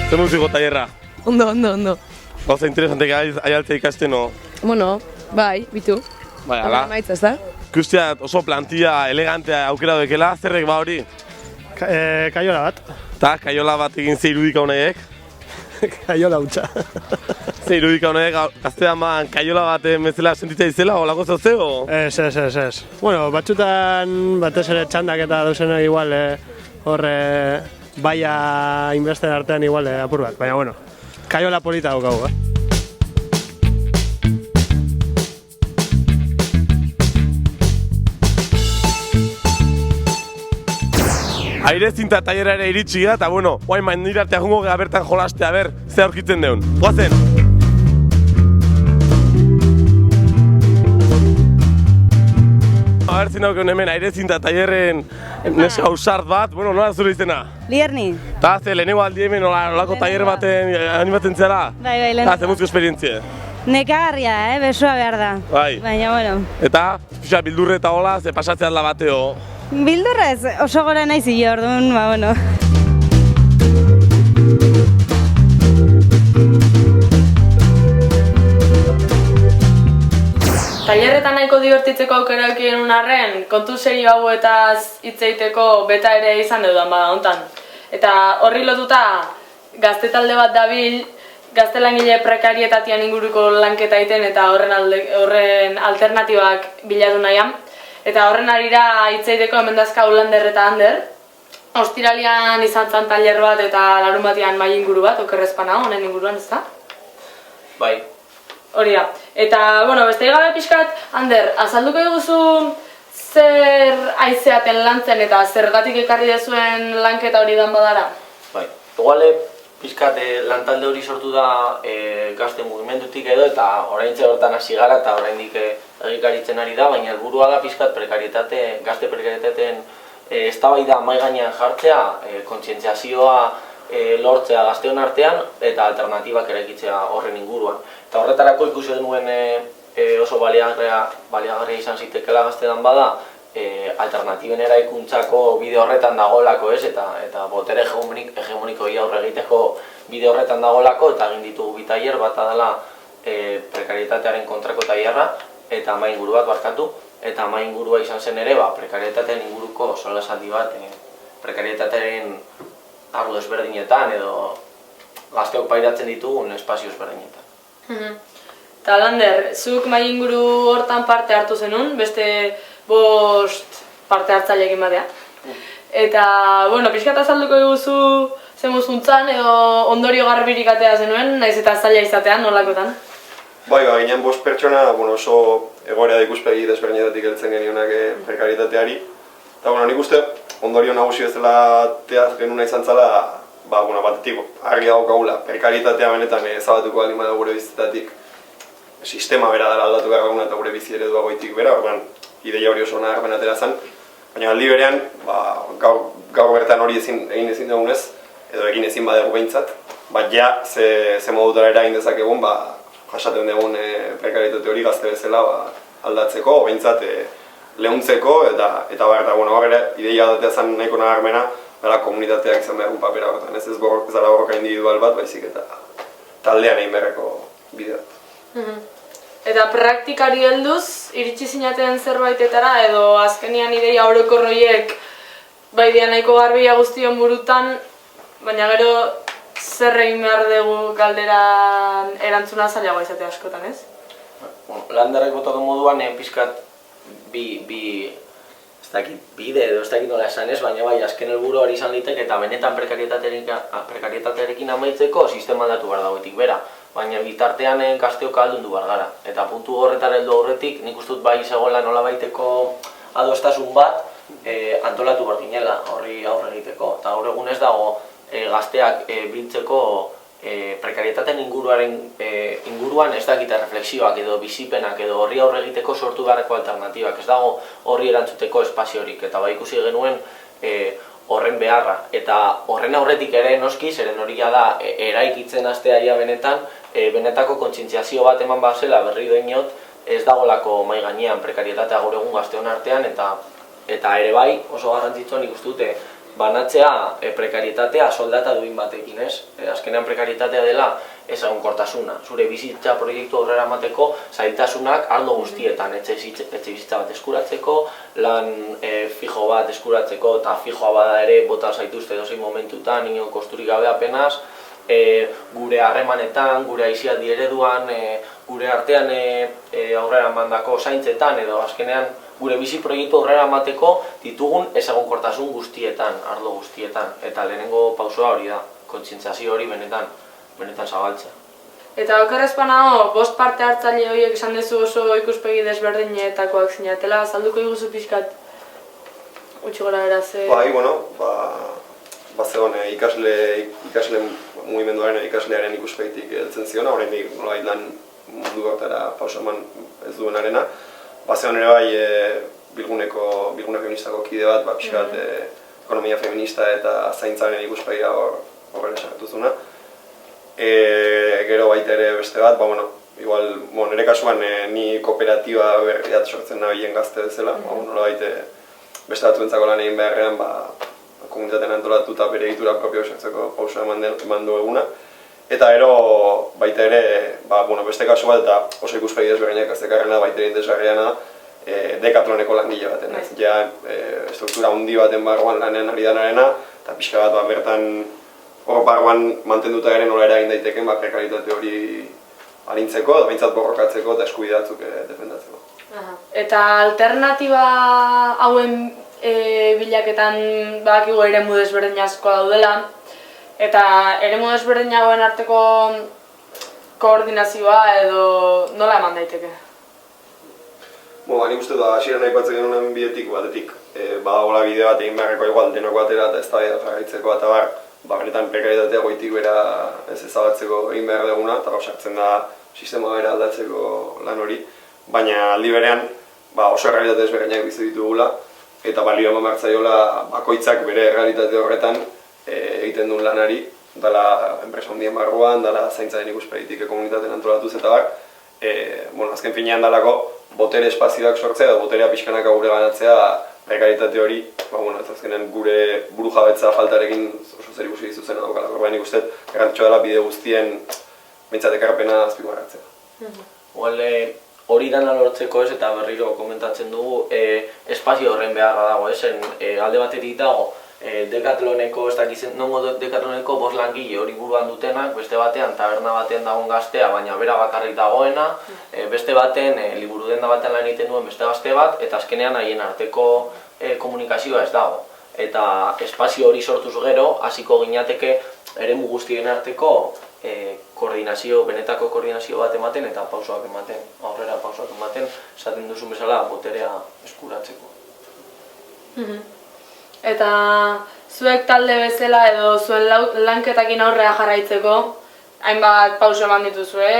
Zer muziko tailerra? Ondo. Gauza interesantek aialtzea ikasten, no? Bueno, bai, bitu. Bai, ala. Maitza, ez da? Ikustea oso plantilla elegantea aukera dekela, zerrek ba hori? Kaiola bat. Ta, kaiola bat egin ze irudika honaiek? Kaiola hutsa. Ze irudika honaiek gaztean ban kaiola bat bezala sentitzea izela, olako zauzeo? Ez. Bueno, batzutan batez ere txandak eta dauzenak igual, baia inbesten artean igual apur bat, baina bueno, kaiola polita daukagu, Aire zinta tailerra ere iritsi da, eta bueno, guain main artea jungo gara bertan jolastea, ze aurkitzen deun. Goazen! Zin dauken hemen aire zinta tailerren neska ausart bat, bueno, nola zure izena? Lierni. Eta ze lehenengo aldi hemen olako tailer baten animatzen zela? Bai, lehenengo. Eta ze muzko esperientzia? Nekagarria, besoa behar da. Bai. Baina, bueno. Eta, pixa, bildurre eta hola, ze pasatzea da bateo? Bildurrez, oso gora naiz hile, orduan, ba, bueno. Tailerretan nahiko divertitzeko aukera eukien arren, kontu serio hauetaz hitz egiteko beta ere izan dudan bada hontan. Eta horri lotuta gazte talde bat dabil, gazte langile prekarietatian inguruko lanketa egiten eta horren alternatibak bilatu nahian. Eta horren arira hitz egiteko hemen dazka Lander eta Ander. Ostiralian izan zan tailer bat eta larun batean mai inguru bat, okerrezpana honen inguruan, ez da? Bai. Hori da. Eta, bueno, beste gabe pixkat, Ander, azalduko eguzu zer aizeaten lantzen eta zergatik ekarri dezuen lanketa hori dan badara? Bai. Iguale, pixkat lantalde hori sortu da gazte mugimendutik edo eta oraintze hortan hasi gara eta oraindik egikaritzen ari da, baina helburua da pixkat gazte prekarietateen eztabaida mahai gainean jartzea, kontzientziazioa lortzea gazteon artean eta alternatibak eraikitzea horren inguruan. Eta horretarako ikusi denuen oso baliagarria izan zitekeela gaztean bada, alternatiben eraikuntzako bide horretan dagoelako, ez? Eta botere hegemonikoei aurre egiteko bide horretan dagoelako, eta egin ditugu bi tailer, bata dela prekarietatearen kontrako tailerra, eta mainguru bat barkatu, eta maingurua izan zen ere, prekarietatearen inguruko solasaldi bat, prekarietatearen arlo ezberdinetan edo gazteok pairatzen ditugun espazio ezberdinetan. Eta Lander, zuk mainguru hortan parte hartu zenun, beste 5 parte hartzaileekin batea. Eta, pixkat azalduko eguzu zen guzuntzan edo ondorio garbirik atea zenuen, naiz eta zaila izatean, nolakotan? Ginen 5 pertsona, oso egoera da ikuspegi desberdinetatik heltzen genionak prekarietateari. Eta, nik uste, ondorio nagusi bezala teaz genuna izan zala, batetik argi daukagula, prekarietatea benetan ezabatuko baldin bada gure bizitatik sistema bera dela aldatu behar guna eta gure bizi eredua goitik bera, ideia hori oso nagarpen atera zen. Baina aldi berean, gaur bertan hori egin ezin dugunez, edo egin ezin badegu behintzat, ze modutara eragin dezakegun, jasaten dugun prekarietate hori gazte bezala aldatzeko, behintzat lehuntzeko, eta hor ere, ideia datea zen nahiko nagarmena, komunitateak izan behar papera horretan, ez zara borroka individual bat, baizik eta taldean egin beharreko bide bat. Eta praktikari helduz, iritsi zinaten zerbaitetara, edo azkenian ideia orokor horiek baidean nahiko garbia guztion burutan, baina gero zer egin behar dugu galderan erantzuna zailagoa izate askotan, ez? Landerrek botako moduan, pixkat bide edo ez dakit nola esan ez, baina azken helburu hori izan litek eta benetan prekarietatearekin amaitzeko sistema aldatu behar dagoetik bera. Baina bitartean gazteok aldundu behar gara. Eta puntu horretara heldu aurretik, nik uste dut zegoela nolabaiteko adostasun bat antolatu behar ginela horri aurre egiteko. Eta gaur egun ez dago gazteak biltzeko prekarietateen inguruan ez dakite refleksioak edo bizipenak edo horri aurre egiteko sortu beharreko alternatibak. Ez dago horri erantzuteko espaziorik eta ikusi genuen horren beharra. Eta horren aurretik ere noski, zeren hori da eraikitzen hastearia benetan, benetako kontzientziazio bat eman bazela berri doinot, ez dagolako mai gainean prekarietatea gaur egun gazteon artean eta ere bai oso garrantzitsua nik uste dute banatzea prekarietatea soldata duin batekin, ez? Azkenean prekarietatea dela ezagunkortasuna. Zure bizitza proiektu aurrera emateko zailtasunak arlo guztietan, etxebizitza bat eskuratzeko, lan fijo bat eskuratzeko eta fijoa bada ere bota zaituzte edozein momentutan, ino kosturik gabe apenas, gure harremanetan, gure aisialdi ereduan, gure artean aurrera emandako zaintzetan edo azkenean gure bizi proiektu aurrera emateko ditugun ezagunkortasun guztietan, arlo guztietan. Eta lehenengo pausoa hori da, kontzientziazio hori benetan zabaltzea. Eta okerrezpanago, 5 parte hartzaile horiek esan dezu oso ikuspegi desberdinetakoak zinatela, azalduko iguzu pixkat utxi gora beraz? Bazegon ikasle mugimenduaren ikaslearen ikuspegitik heltzen ziona, oraindik nolabait lan mundu horretara pauso eman ez duenarena. Bazegon ere bai bilgune feministako kide bat, pixkat ekonomia feminista eta zaintzaren ikuspegia horren esartu zuna. Gero baita ere beste bat, nire kasuan ni kooperatiba berriat sortzen nabilen gazte bezala, nolabait beste batzuentzako lan egin beharrean komunitatean antolatu eta bere egitura propio sortzeko pausoa eman du eguna. Eta gero baita ere, beste kasu bat eta oso ikuspegi desberdinak aztekarrena baita ere interesgarriana Decathloneko langile baten. Struktura handi baten barruan lanean ari danarena eta pixka bat bertan hor barruan mantenduta ere nola eragin daiteken prekaritate hori arintzeko, edo behintzat borrokatzeko eta eskubide batzuk defendatzeko. Eta alternatiba hauen bilaketan badakigu eremu desberdin askoa daudela, eta eremu desberdin hauen arteko koordinazioa edo nola eman daiteke? Nik uste dut hasieran aipatzen genuen bidetik batetik badagoela bide bat egin beharreko igual denok batera eta eztabaida jarraitzeko eta benetan prekarietatea goitik bera ez ezabatzeko egin behar duguna eta sartzen da sistema bera aldatzeko lan hori. Baina aldi berean oso errealitate ezberdinak bizi ditugula eta balio eman behar zaiola bakoitzak bere errealitate horretan egiten duen lanari, dala enpresa handien barruan, dala zaintzaren ikuspegitik komunitateen antolatuz eta azken finean dalako botere espazioak sortzea edo boterea pixkanaka gure ganatzea prekaritate hori, ez azkenen gure burujabetza faltarekin oso zer ikusi zuzena daukala. Orduan nik uste garrantzitsua dela bide guztien behintzat ekarpena azpimarratzea. Hori dana lortzeko ez, eta berriro komentatzen dugu, espazio horren beharra dago esen, alde batetik dago, Decathloneko, ez dakizen, nongo Decathloneko 5 langile hori buruan dutenak, beste batean taberna batean dagoen gaztea, baina bera bakarrik dagoena, beste baten, liburu denda batean lan egiten duen beste gazte bat, eta azkenean haien arteko komunikazioa ez dago. Eta espazio hori sortuz gero, hasiko ginateke eremu guztien arteko koordinazio, benetako koordinazio bat ematen eta pausoak ematen, aurrera pausoak ematen, esaten duzun bezala boterea eskuratzeko. Eta zuek talde bezala edo zuen lanketakin aurrera jarraitzeko, hainbat pauso eman dituzue,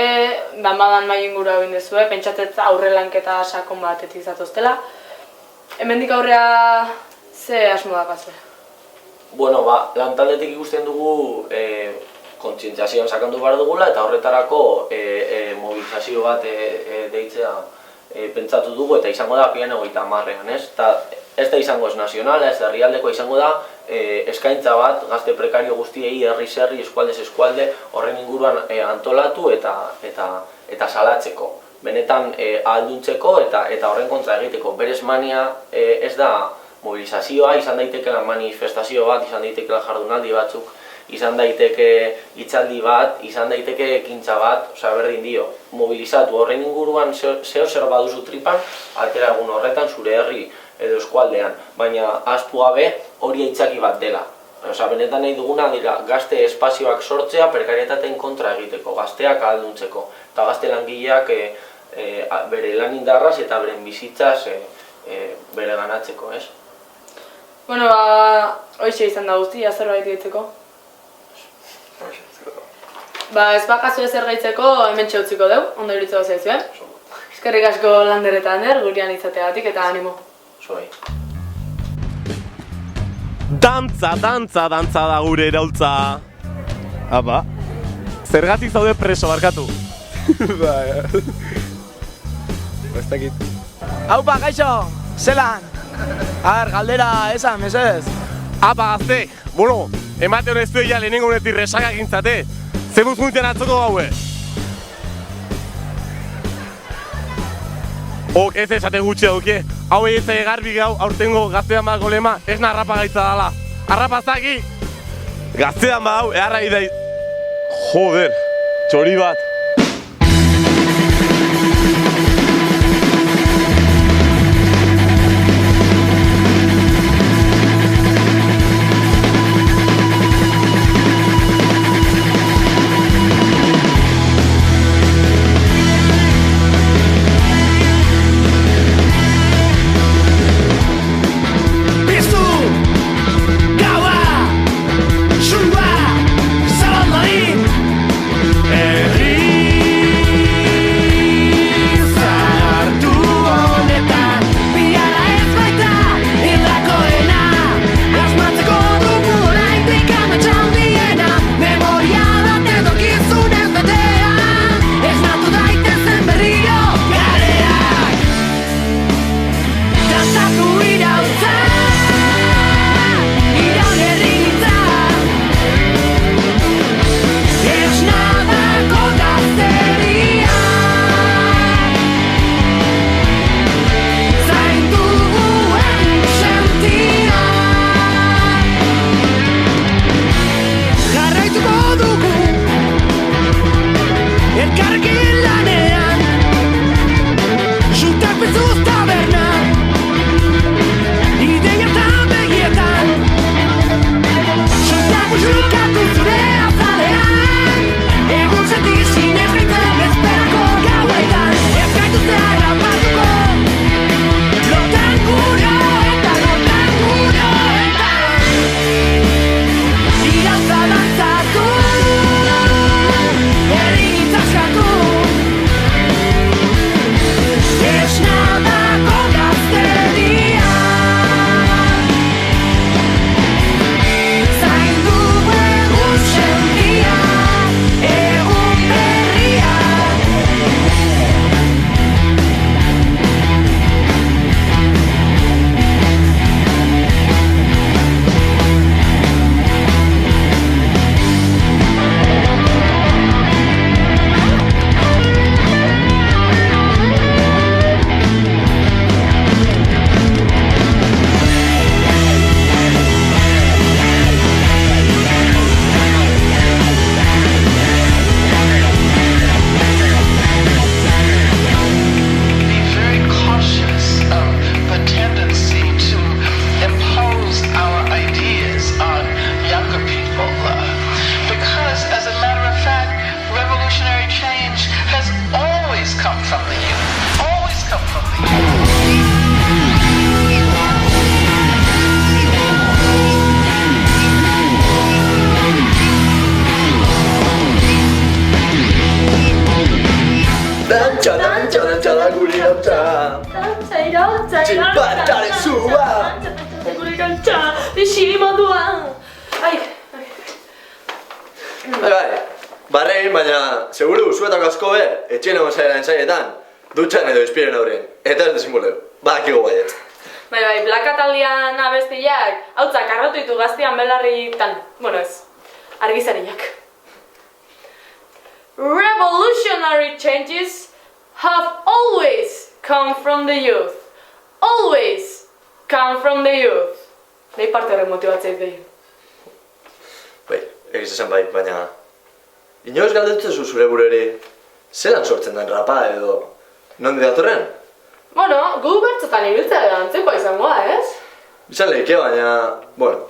danbadan mai ingurua egin duzue, pentsatzen aurre lanketa sakon batetik zatoztela. Hemendik aurrera ze asmo dakazue? Bueno, lantaldetik ikusten dugu kontzientziazioan sakandu behar dugula eta horretarako mobilizazio bat deitzea pentsatu dugu eta izango da apian 30ean, ez? Ez da izango ez nazionala, ez da herrialdeko, izango da eskaintza bat gazte prekario guztiei herri-herri, eskualdez eskualde horren inguruan antolatu eta salatzeko. Benetan ahalduntzeko eta horren kontra egiteko. Berez mania ez da mobilizazioa, izan daitekela manifestazio bat, izan daitekela jardunaldi batzuk, izan daiteke hitzaldi bat, izan daiteke ekintza bat, berdin dio, mobilizatu horren inguruan zeo zer baduzu tripan, atera egun horretan zure herri edo eskualdean, baina ahaztu gabe hori aitzaki bat dela. Benetan nahi duguna dira gazte espazioak sortzea prekarietateen kontra egiteko, gazteak ahalduntzeko, eta gazte langileak bere lan indarraz eta beren bizitzaz bere ganatzeko, ez? Bueno, hoxe izan da guztia, zerbait gehitzeko. Ez bakazu ezer gehitzeko, hemen txautziko dugu, ondo iritzeko zaizuen. Eskerrik asko Lander eta Ander, gurean izateagatik eta animo. Zuei. Dantza da gure iraultza. Apa, zergatik zaude preso barkatu. Ez dakit. Aupa, gaixo, zelan? Galdera esan, mesedez. Apa, gazte, bueno, emate honestu egia lehenengo honetik resaka egintzate. Zemuz guntean atzoko gaue. Ez esate gutxi dauke. Hau egitzai garbi gau, aurtengo gaztean bat golema, ez narrapa gaitza dala. Arrapazaki! Gaztean bat hau, eharra idai... Joder, txori bat. Nada irautza. Txipataren zua. Gure irautza, dixi modua. Ai. Bai, barrein, baina seguru zuetako asko be, etxien egon zaila ensaietan, dutxan edo izpiren aurren. Eta ez desimuleu, badakigu baiet. Bai, Blaka taldean abestiak, hautzak arrotu ditu gaztian belarritan, bueno ez, argizariak. Revolutionary changes have always come from the youth. Always come from the youth. Nei parte horren motibatzeik behin. Bai, egiz esan bai, baina... Inoiz galdetuzu zure bureri, zelan sortzen den rapa edo... Nondi datorren? Bueno, gu bertzotan ibiltzea da antzekoa izangoa, ez? Bizan lehike, baina... Bueno,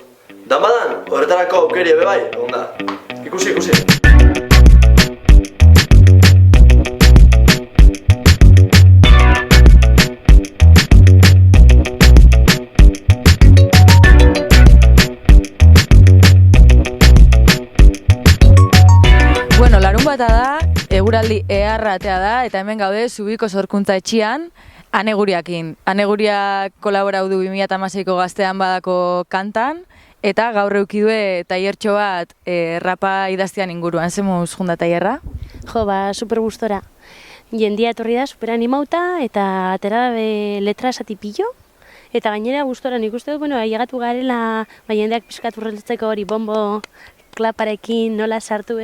dan badan, horretarako aukeri ebe bai, egon da. Ikusi. Bueno, larunbata da, eguraldi eharratea da, eta hemen gaude Zubiko Sorkuntza etxian, Aneguriakin. Aneguriak kolaborau du 2016ko Gaztean Badako kantan, eta gaur eukidue tailertxo bat rapa idaztean inguruan. Zemuz junda tailerra? Jo, super gustora. Jendia etorri da, super animauta, eta atera be letra esati pillo. Eta gainera gustora nik uste dut, bueno, ailegatu garela, jendeak pixkat urreltzeko hori bombo klaparekin nola sartu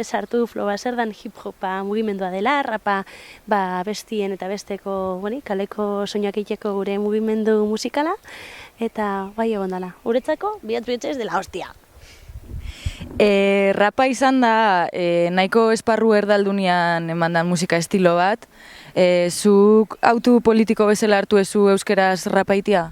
flow zer dan hip-hopa mugimendua dela, rapa bestien eta besteko, kaleko soinuak egiteko gure mugimendu musikala, eta bai egon dela. Uretzako, bihatu ez dela hostia. Rapa izan da, nahiko esparru erdaldunian emandan musika estilo bat. Zuk autu politiko bezala hartu ezu euskeraz rapaitia?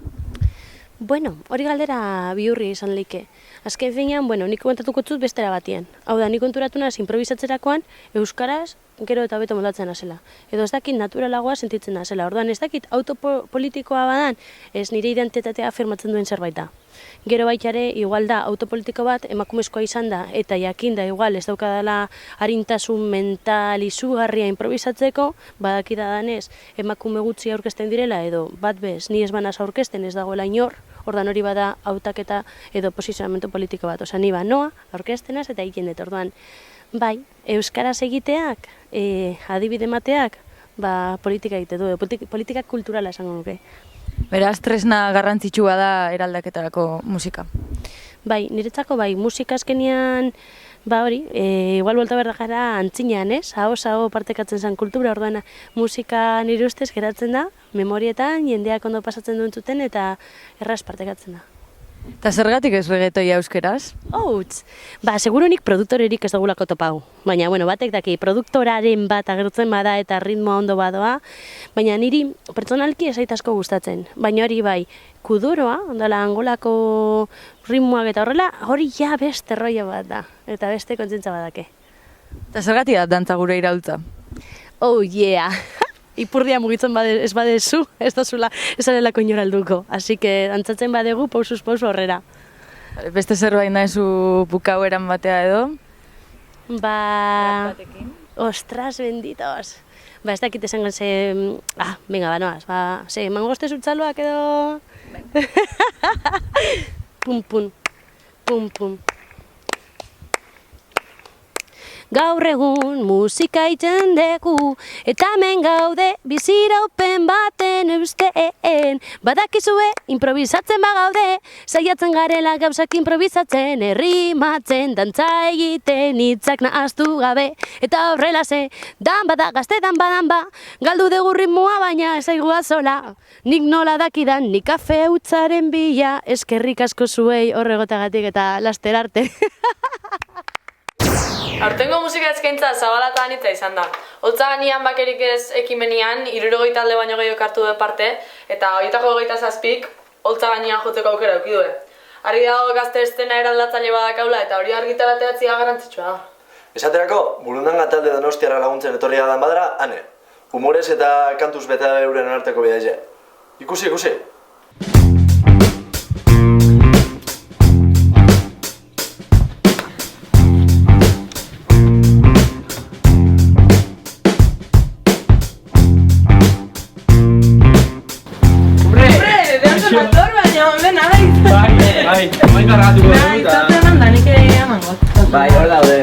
Bueno, hori galdera bihurri izan leike. Azken finean, nik kontatuko zut bestera batien. Hau da, nik konturatu naz improvisatzerakoan euskaraz gero eta beto moldatzen nazela. Edo ez dakit naturalagoa sentitzen nazela. Orduan ez dakit autopolitikoa badan, ez nire identitatea afirmatzen duen zerbait da. Gero baitare, igual da, autopolitiko bat emakumezkoa izan da, eta jakin da, igual ez daukadala harintasun mental izugarria improvisatzeko, badakida danez, emakume gutxi aurkezten direla, edo bat bez, ni ez banaz aurkezten ez dagoela inor, ordan hori bada hautaketa edo posizionamentu politiko bat. Osa, ni noa, aurkeztenaz eta egiten dut, orduan. Bai, euskaraz egiteak, adibide mateak, politika egite du, politika kulturala esango nuke. Beraz, tresna garrantzitsua da eraldaketarako musika. Bai, niretzako bai, musika azkenean, hori, igual bolta behar gara antzinean, ez? Aho partekatzen zen kultura, orduan musika nire ustez geratzen da, memorietan, jendeak ondo pasatzen duen zuten eta erraz partekatzen da. Eta zergatik ez reggaetoia euskeraz? Outs! Segurunik produktorerik ez dugulako topau. Baina, batek daki, produktoraren bat agertzen bada eta ritmoa ondo badoa, baina niri pertsonalki ezait asko gustatzen. Baina hori bai, kuduroa, ondala angolako ritmoak eta horrela, hori ja beste rollo bat da, eta beste kontzentza badake. Eta zergatik da dantza gure iraultza? Oh yeah! Ipurdia mugitzen ez badezu, ez dazula esarelako inoralduko. Así que dantzatzen badegu, pausuz pausu horrera. Beste zerbait nahizu bukau eran batea edo? Ostras, benditos. Ez dakit esan ze... venga, noaz. Mangozte zutzaloak edo... Pum, pum, pum, pum. Gaur egun musika iten deku, eta hemen gaude biziraupen baten eusteen. Badakizue, improvisatzen bagaude, saiatzen garela gauzak improvisatzen, errimatzen, dantza egiten, hitzak nahaztu gabe. Eta horrela ze, dan bada, gazte dan badan ba, galdu dugu ritmoa baina ezaigua zola. Nik nola dakidan, nik kafe utzaren bila, eskerrik asko zuei horregotagatik eta laster arte. Aurtengo musika eskaintza zabalata anitza izan da. Holtza gainean bakerik ez ekimenian, 60 talde baino gehiago hartu du parte, eta horietako 27 holtza gainean jotzeko aukera eduki du. Argi dago gazte estena eraldatzaile badakaula eta hori argitaratzea garrantzitsua da. Esaterako, Burundanga talde Donostiarra laguntzen etorria dan badara, ane. Humorez eta kantuz beta euren arteko bidaize. Ikusi! Nator, baina hemen naiz. Bai, oain kargatuko dugu Bai, txote eman da, nik ere emango. Bai, hor daude.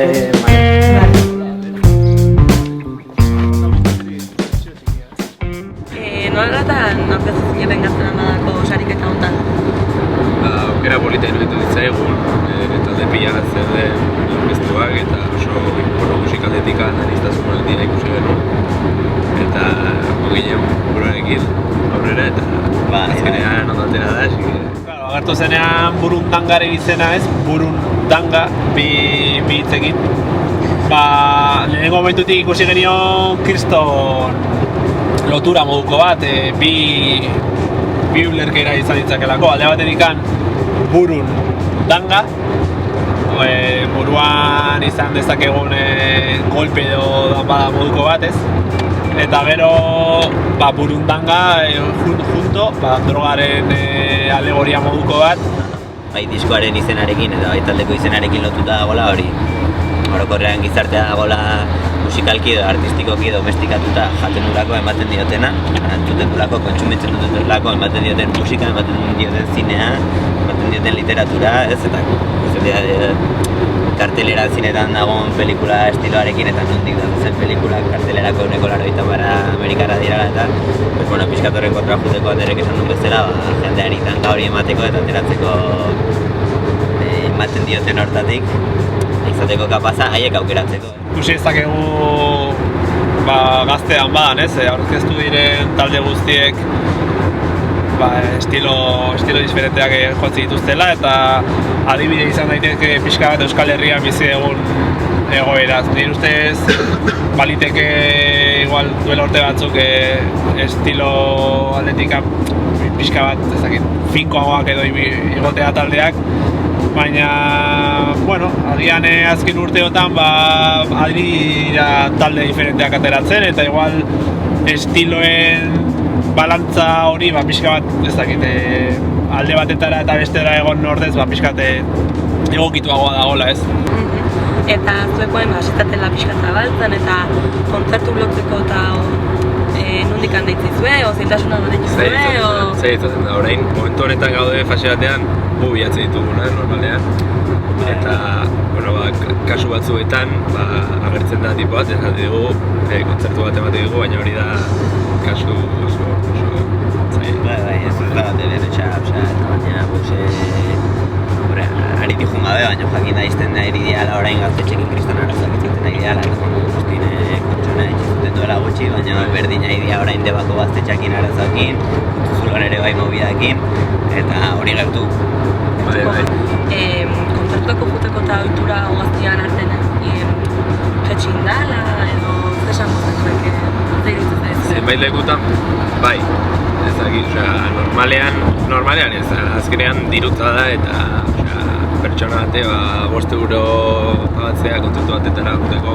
Nolatan aurkeztu zineten Gaztelan badako sariketa hontan? Aukera polita iruditu ditzaigun, talde pila bat zeuden aurkeztuak eta oso musikaldetik analiztasun dira ikusi genuen. Eta goginen buruarekin aurrera eta azkenean ondo atera da, Agertu zenean burundangaren izena ez, burundanga, bi hitzekin. Lehenengo momentutik ikusi genion kriston lotura moduko bat, bi ulerkera izan ditzakelako. Alde batetik burun danga, buruan izan dezakegun golpe edo danbada moduko bat ez. Eta gero burundanga junto, drogaren alegoria moduko bat. Bai diskoaren izenarekin eta bai taldeko izenarekin lotuta dagoela hori. Orokorrean gizartea dagoela musikalki edo artistikoki domestikatuta jaten durako ematen diotena, entzuten durako, kontsumitzen durako ematen dioten musika, ematen dioten zinea, ematen dioten literatura, ez eta kartelera zinetan dagoen pelikula estiloarekin eta nondik zen pelikula kartelerako euneko 80 Amerikara dirala eta pixkatorren kontra juteko aterek esan duen bezala jendeari tanga hori emateko eta ateratzeko ematen dioten hortatik izateko kapaza haiek aukeratzeko. Ikusi ezakegu gaztean badan, ez? Aurkeztu diren talde guztiek estilo diferenteak jotzi dituztela eta adibide izan daiteke pixka bat Euskal Herrian bizi egun egoeraz. Nire ustez baliteke igual duela urte batzuk estilo aldetik pixka bat finkoagoak edo igotea taldeak. Baina, agian azken urteotan adira talde diferenteak ateratzen eta igual estiloen balantza hori pixka bat alde batetara eta bestera egon ordez pixka egokituagoa dagoela ez. Eta zuekoen hasitatela pixka zabaltzen eta kontzertu blotzeko eta nondik handaitzizue, zailtasuna handaitzizue, Zaitzatzen da orain, momentu honetan gaude fase batean gu bilatzen dituguna normalean. Eta, kasu batzuetan agertzen da tipo bat, esaten dugu, kontzertu bat ematen dugu, baina hori da kasu oso zaila. Bai, ez dut bat eberetxa, eta baina, ari dijun gabe, baina jakin da izten da irideala orain gaztetxekin kriston arazak itzikten da ideala, eta guztien kontsona itxizuten duela gutxi, baina berdina idea orain debako gaztetxekin arazakin, zulon ere bai mobidakin, eta hori gertu. Kontzertueko juteko eta ohitura gaztian artean jetxin dala, edo zesan gozatuek zenbait lekutan, bai. Normalean ez, azkenean dirutza da eta pertsona bate 5 euro pagatzea kontzertu batetara guteko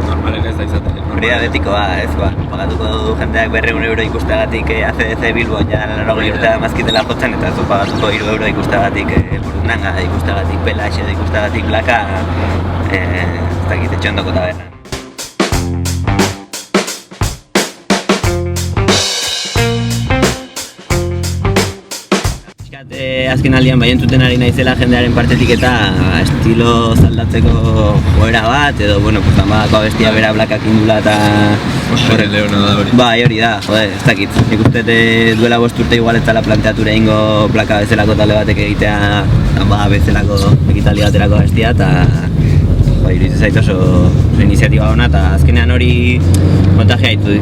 normalen ez da izaten. Hori da betikoa, ez pagatuko du jendeak 200 euro ikusteagatik ACDC Bilbon ja 80 urte mazkitela jotzen eta ez pagatuko 3 euro ikusteagatik burundanga, ikusteagatik Pelaxe, ikusteagatik Blaka, ez dakit etxondoko tabernan. Azken aldian bai entzuten ari naizela jendearen partetik eta estilo zaldatzeko joera bat edo, danbadako abestia bera Blakak indula eta... Horren lehona da hori. Bai, hori da, ez dakit. Nik uste duela 5 urte igual ez dela planteatura egingo Blaka bezalako talde batek egitea danbada bezalako ekitaldi baterako abestia eta... Iruditzen zait oso iniziatiba hona eta azkenean hori kontagiatu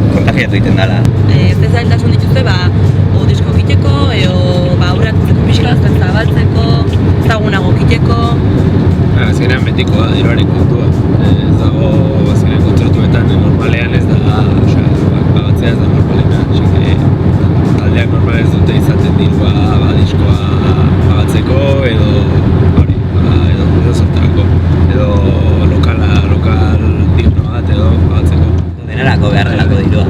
egiten dela. Ez zailtasun dituzte, disko egiteko, aurrak pixka zabaltzeko, ezagunago egiteko... Azkenean betiko da, diruaren kontua. Ez dago azkenean kontzertuetan normalean ez da, pagatzea ez da normalena. Taldeak normalean ez dute izaten dirua diskoa pagatzeko edo zertarako. Edo lokal digno bat edo pagatzeko. Denerako beharrelako dirua.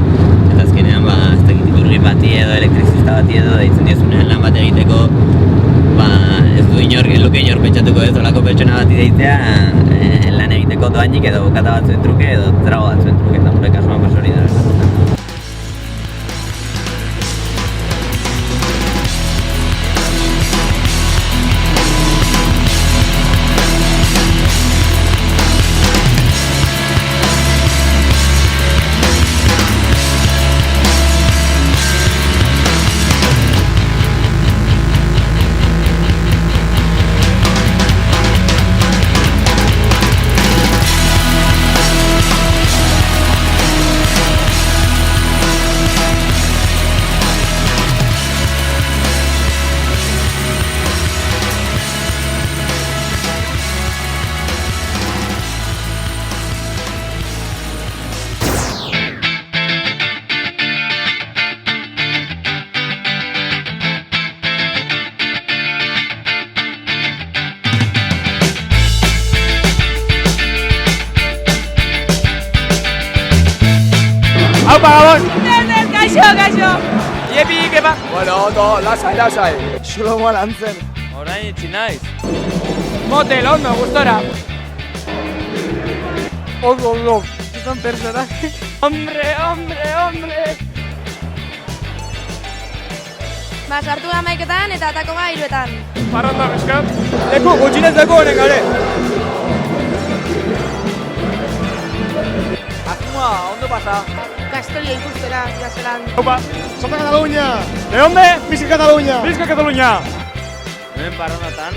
Eta azkenean ez dakit iturri bati edo elektrizista bati edo deitzen diozunean lan bat egiteko ez du luke inor pentsatuko ez olako pertsona bati deitzea lan egiteko doainik edo bokata batzuen truke edo trago batzuen truke eta gure kasuan hori da. kaixo! Iepi, kepa! Bueno, ondo, lasai. Zulo moan antzen. Orain itxi naiz. Motel, ondo, gustora. Ondo. Izan personaje. Hombre! Ba, sartu da maiketan eta atako ga 3etan. Parranda, eskat. Leku, gutxinez leku honen gare. Asimoa, ondo pasa. Castolia ikustera, jaselan. Opa, Sota Cataluña! ¿De dónde? Visca Cataluña. Visca Cataluña. Hemen parrondatan.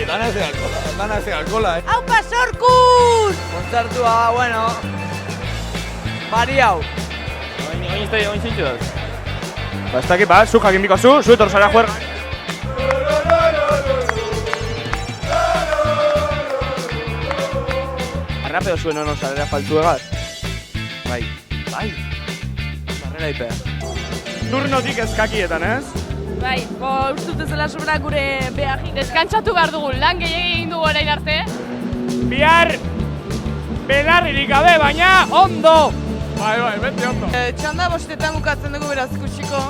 Dana ez alkola, Aupa, sorkuz! Kontzertua, bueno. Bari hau. Oin zintxu dut. Ba, ez dakit, zu jakin biko zu etor zara juerga. Arrapedo zuen hono salera faltu egaz. Bai. Zarrera ipea. Turnotik ezkakietan, ez? Bai, ustut ez dela sobra gure beharri. Deskantzatu behar dugu, lan gehiagin egin dugu orain arte. Bihar belarririk gabe, baina ondo! Bai, beti ondo. Txanda bostetan bukatzen dugu beraz ikusiko.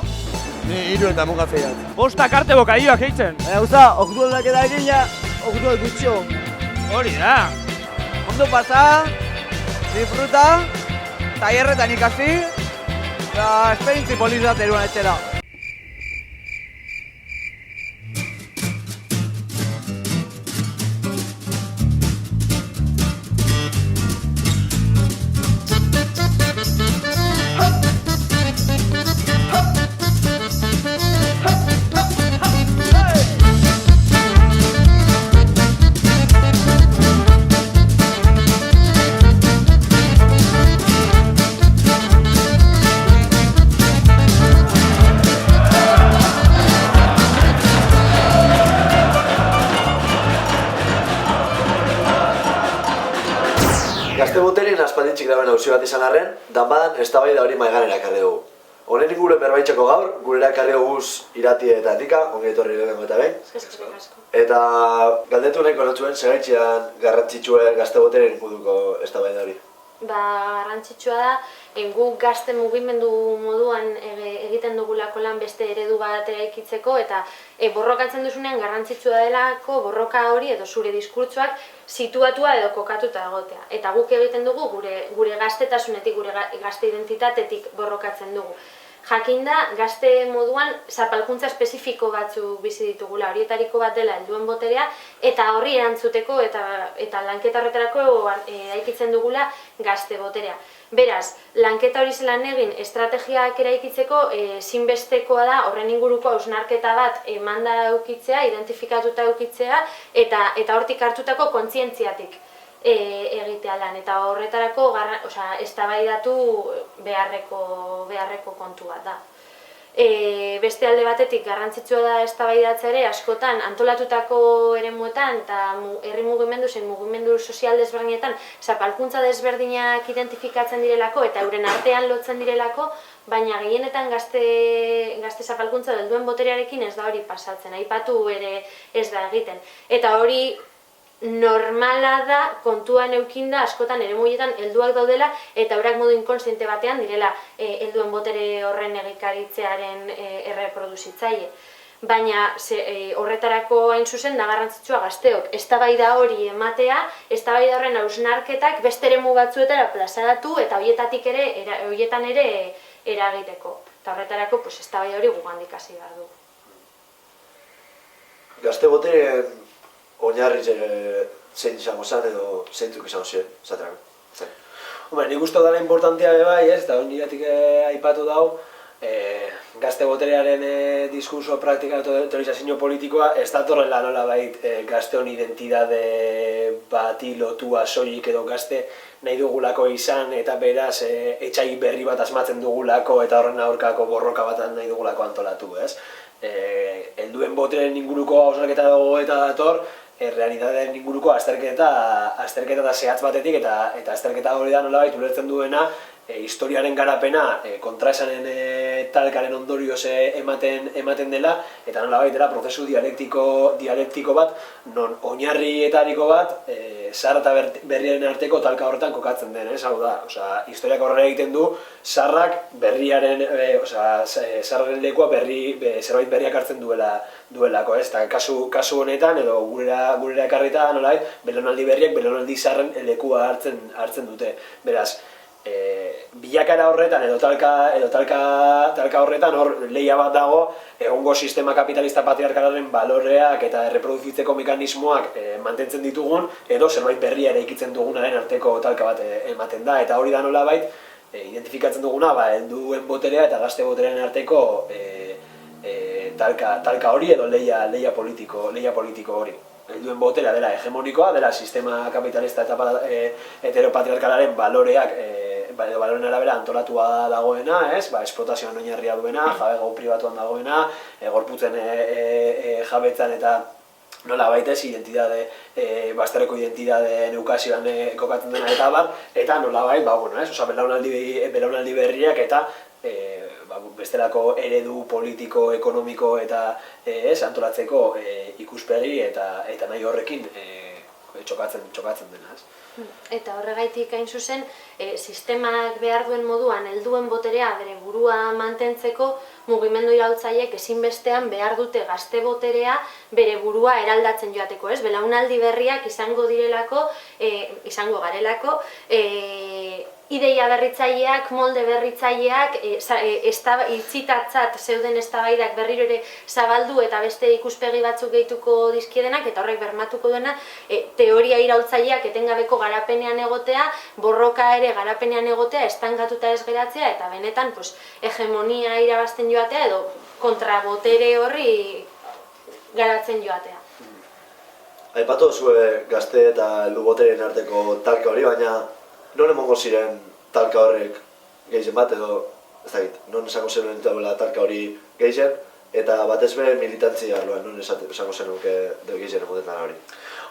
Ni 3 bukatzea. Bostak arte bokadioak eitzen. Gauza, ordu aldaketa egina, ordu gutxo. Hori da. Ondo pasa, disfruta, tailerretan ikasi, eta esperientzi polizat eruan etxera. Gazte boterien aspalditxik dauen hausi bat izan arren, danbadan eztabaida hori maiganera ekarri dugu. Honen inguruen berbaitxeko gaur, gurera ekarri duguz iratie eta etika, ongi etorri lehenko eta behin. Eta galdetu nahiko notzuen, segaitxean garrantzitsuen gazte boterien inguruko eztabaida hori. Ba, garrantzitsua da, gu gazte mugimendu moduan egiten dugulako lan beste eredu bat eraikitzeko eta borrokatzen duzunean garrantzitsua delako borroka hori edo zure diskurtsoak situatua edo kokatuta egotea. Eta guk egiten dugu gure gaztetasunetik, gure gazte identitatetik borrokatzen dugu. Jakinda, gazte moduan zapalkuntza espezifiko batzu bizi ditugula, horietariko bat dela helduen boterea, eta horri erantzuteko eta lanketa horretarako eraikitzen dugula gazte boterea. Beraz, lanketa hori zelan egin estrategiak eraikitzeko ezinbestekoa da horren inguruko hausnarketa bat emanda eukitzea, identifikatuta eukitzea, eta hortik hartutako kontzientziatik egitea lan, eta horretarako eztabaidatu beharreko kontu bat da. Beste alde batetik garrantzitsua da eztabaidatzea ere askotan antolatutako eremuetan eta herri mugimendu zein mugimendu sozial desberdinetan zapalkuntza desberdinak identifikatzen direlako eta euren artean lotzen direlako, baina gehienetan gazte zapalkuntza helduen boterearekin ez da hori pasatzen, aipatu ere ez da egiten. Eta hori normala da, kontuan eukinda, askotan eremuetan helduak daudela eta eurak modu inkonsiente batean direla helduen botere horren egikaritzearen erreproduzitzaile. Baina horretarako hain zuzen da garrantzitsua gazteok eztabaida hori ematea, eztabaida horren hausnarketak beste eremu batzuetara plazaratu eta horietan ere eragiteko. Eta horretarako eztabaida hori gugandik hasi behar du. Gazte botere oinarri zein izango zen edo zeintzuk izango ziren, zaterak. Hombre, nik uste dela importantea bai, ez, eta hori niratik aipatu dau, gazte boterearen diskurso, praktika eta teorizazio politikoa ez datorrela nolabait gazteon identitate bati lotua soilik edo gazte nahi dugulako izan eta beraz etxai berri bat asmatzen dugulako eta horren aurkako borroka bat nahi dugulako antolatu, ez? Helduen boteren inguruko hausnarketa dago eta dator, realitatearen inguruko azterketa eta zehatz batetik eta azterketa hori da nolabait ulertzen duena historiaren garapena kontraesanen talkaren ondorioz ematen dela, eta nolabait dela prozesu dialektiko bat, non oinarrietariko bat zahar eta berriaren arteko talka horretan kokatzen den, hau da, historiak horrela egiten du, zaharrak berriaren, zaharren lekua zerbait berriak hartzen duelako, eta kasu honetan, edo gurera ekarrita, nolabait, belaunaldi berriak, belaunaldi zaharren lekua hartzen dute, beraz, bilakara horretan edo talka horretan hor lehia bat dago egongo sistema kapitalista patriarkalaren baloreak eta erreproduzitzeko mekanismoak mantentzen ditugun edo zerbait berria eraikitzen dugunaren arteko talka bat ematen da, eta hori da nolabait identifikatzen duguna helduen boterea eta gazte boterearen arteko talka hori edo lehia politiko hori. Helduen boterea dela hegemonikoa, dela sistema kapitalista eta heteropatriarkalaren baloreak edo baloren arabera antolatua dagoena, esplotazioan oinarria duena, jabego pribatuan dagoena, gorputzen jabetzan eta nola baitez bazterreko identidade neukazioan kokatzen dena eta bar, eta nola bait, belaunaldi berriak eta bestelako eredu politiko, ekonomiko eta antolatzeko ikuspegi eta nahi horrekin txokatzen dena. Eta horregaitik hain zuzen, sistemak behar duen moduan helduen boterea bere burua mantentzeko mugimendu iraultzaileek ezinbestean behar dute gazte boterea bere burua eraldatzen joateko, ez? Belaunaldi berriak izango garelako, ideia berritzaileak, molde berritzaileak, itzitatzat zeuden eztabaidak berriro ere zabaldu eta beste ikuspegi batzuk gehituko dizkiedenak, eta horrek bermatuko duena teoria iraultzaileak etengabeko garapenean egotea, borroka ere garapenean egotea, estangatuta ez geratzea, eta benetan hegemonia irabazten joatea edo kontrabotere horri garatzen joatea. Aipatu zuen gazte eta heldu botereen arteko talka hori, baina non emongo ziren talka horrek gehien bat, edo, ez dakit, non esango zen talka hori gehien, eta batez be militantzia arloan, non esango zen gehien emoten dara hori.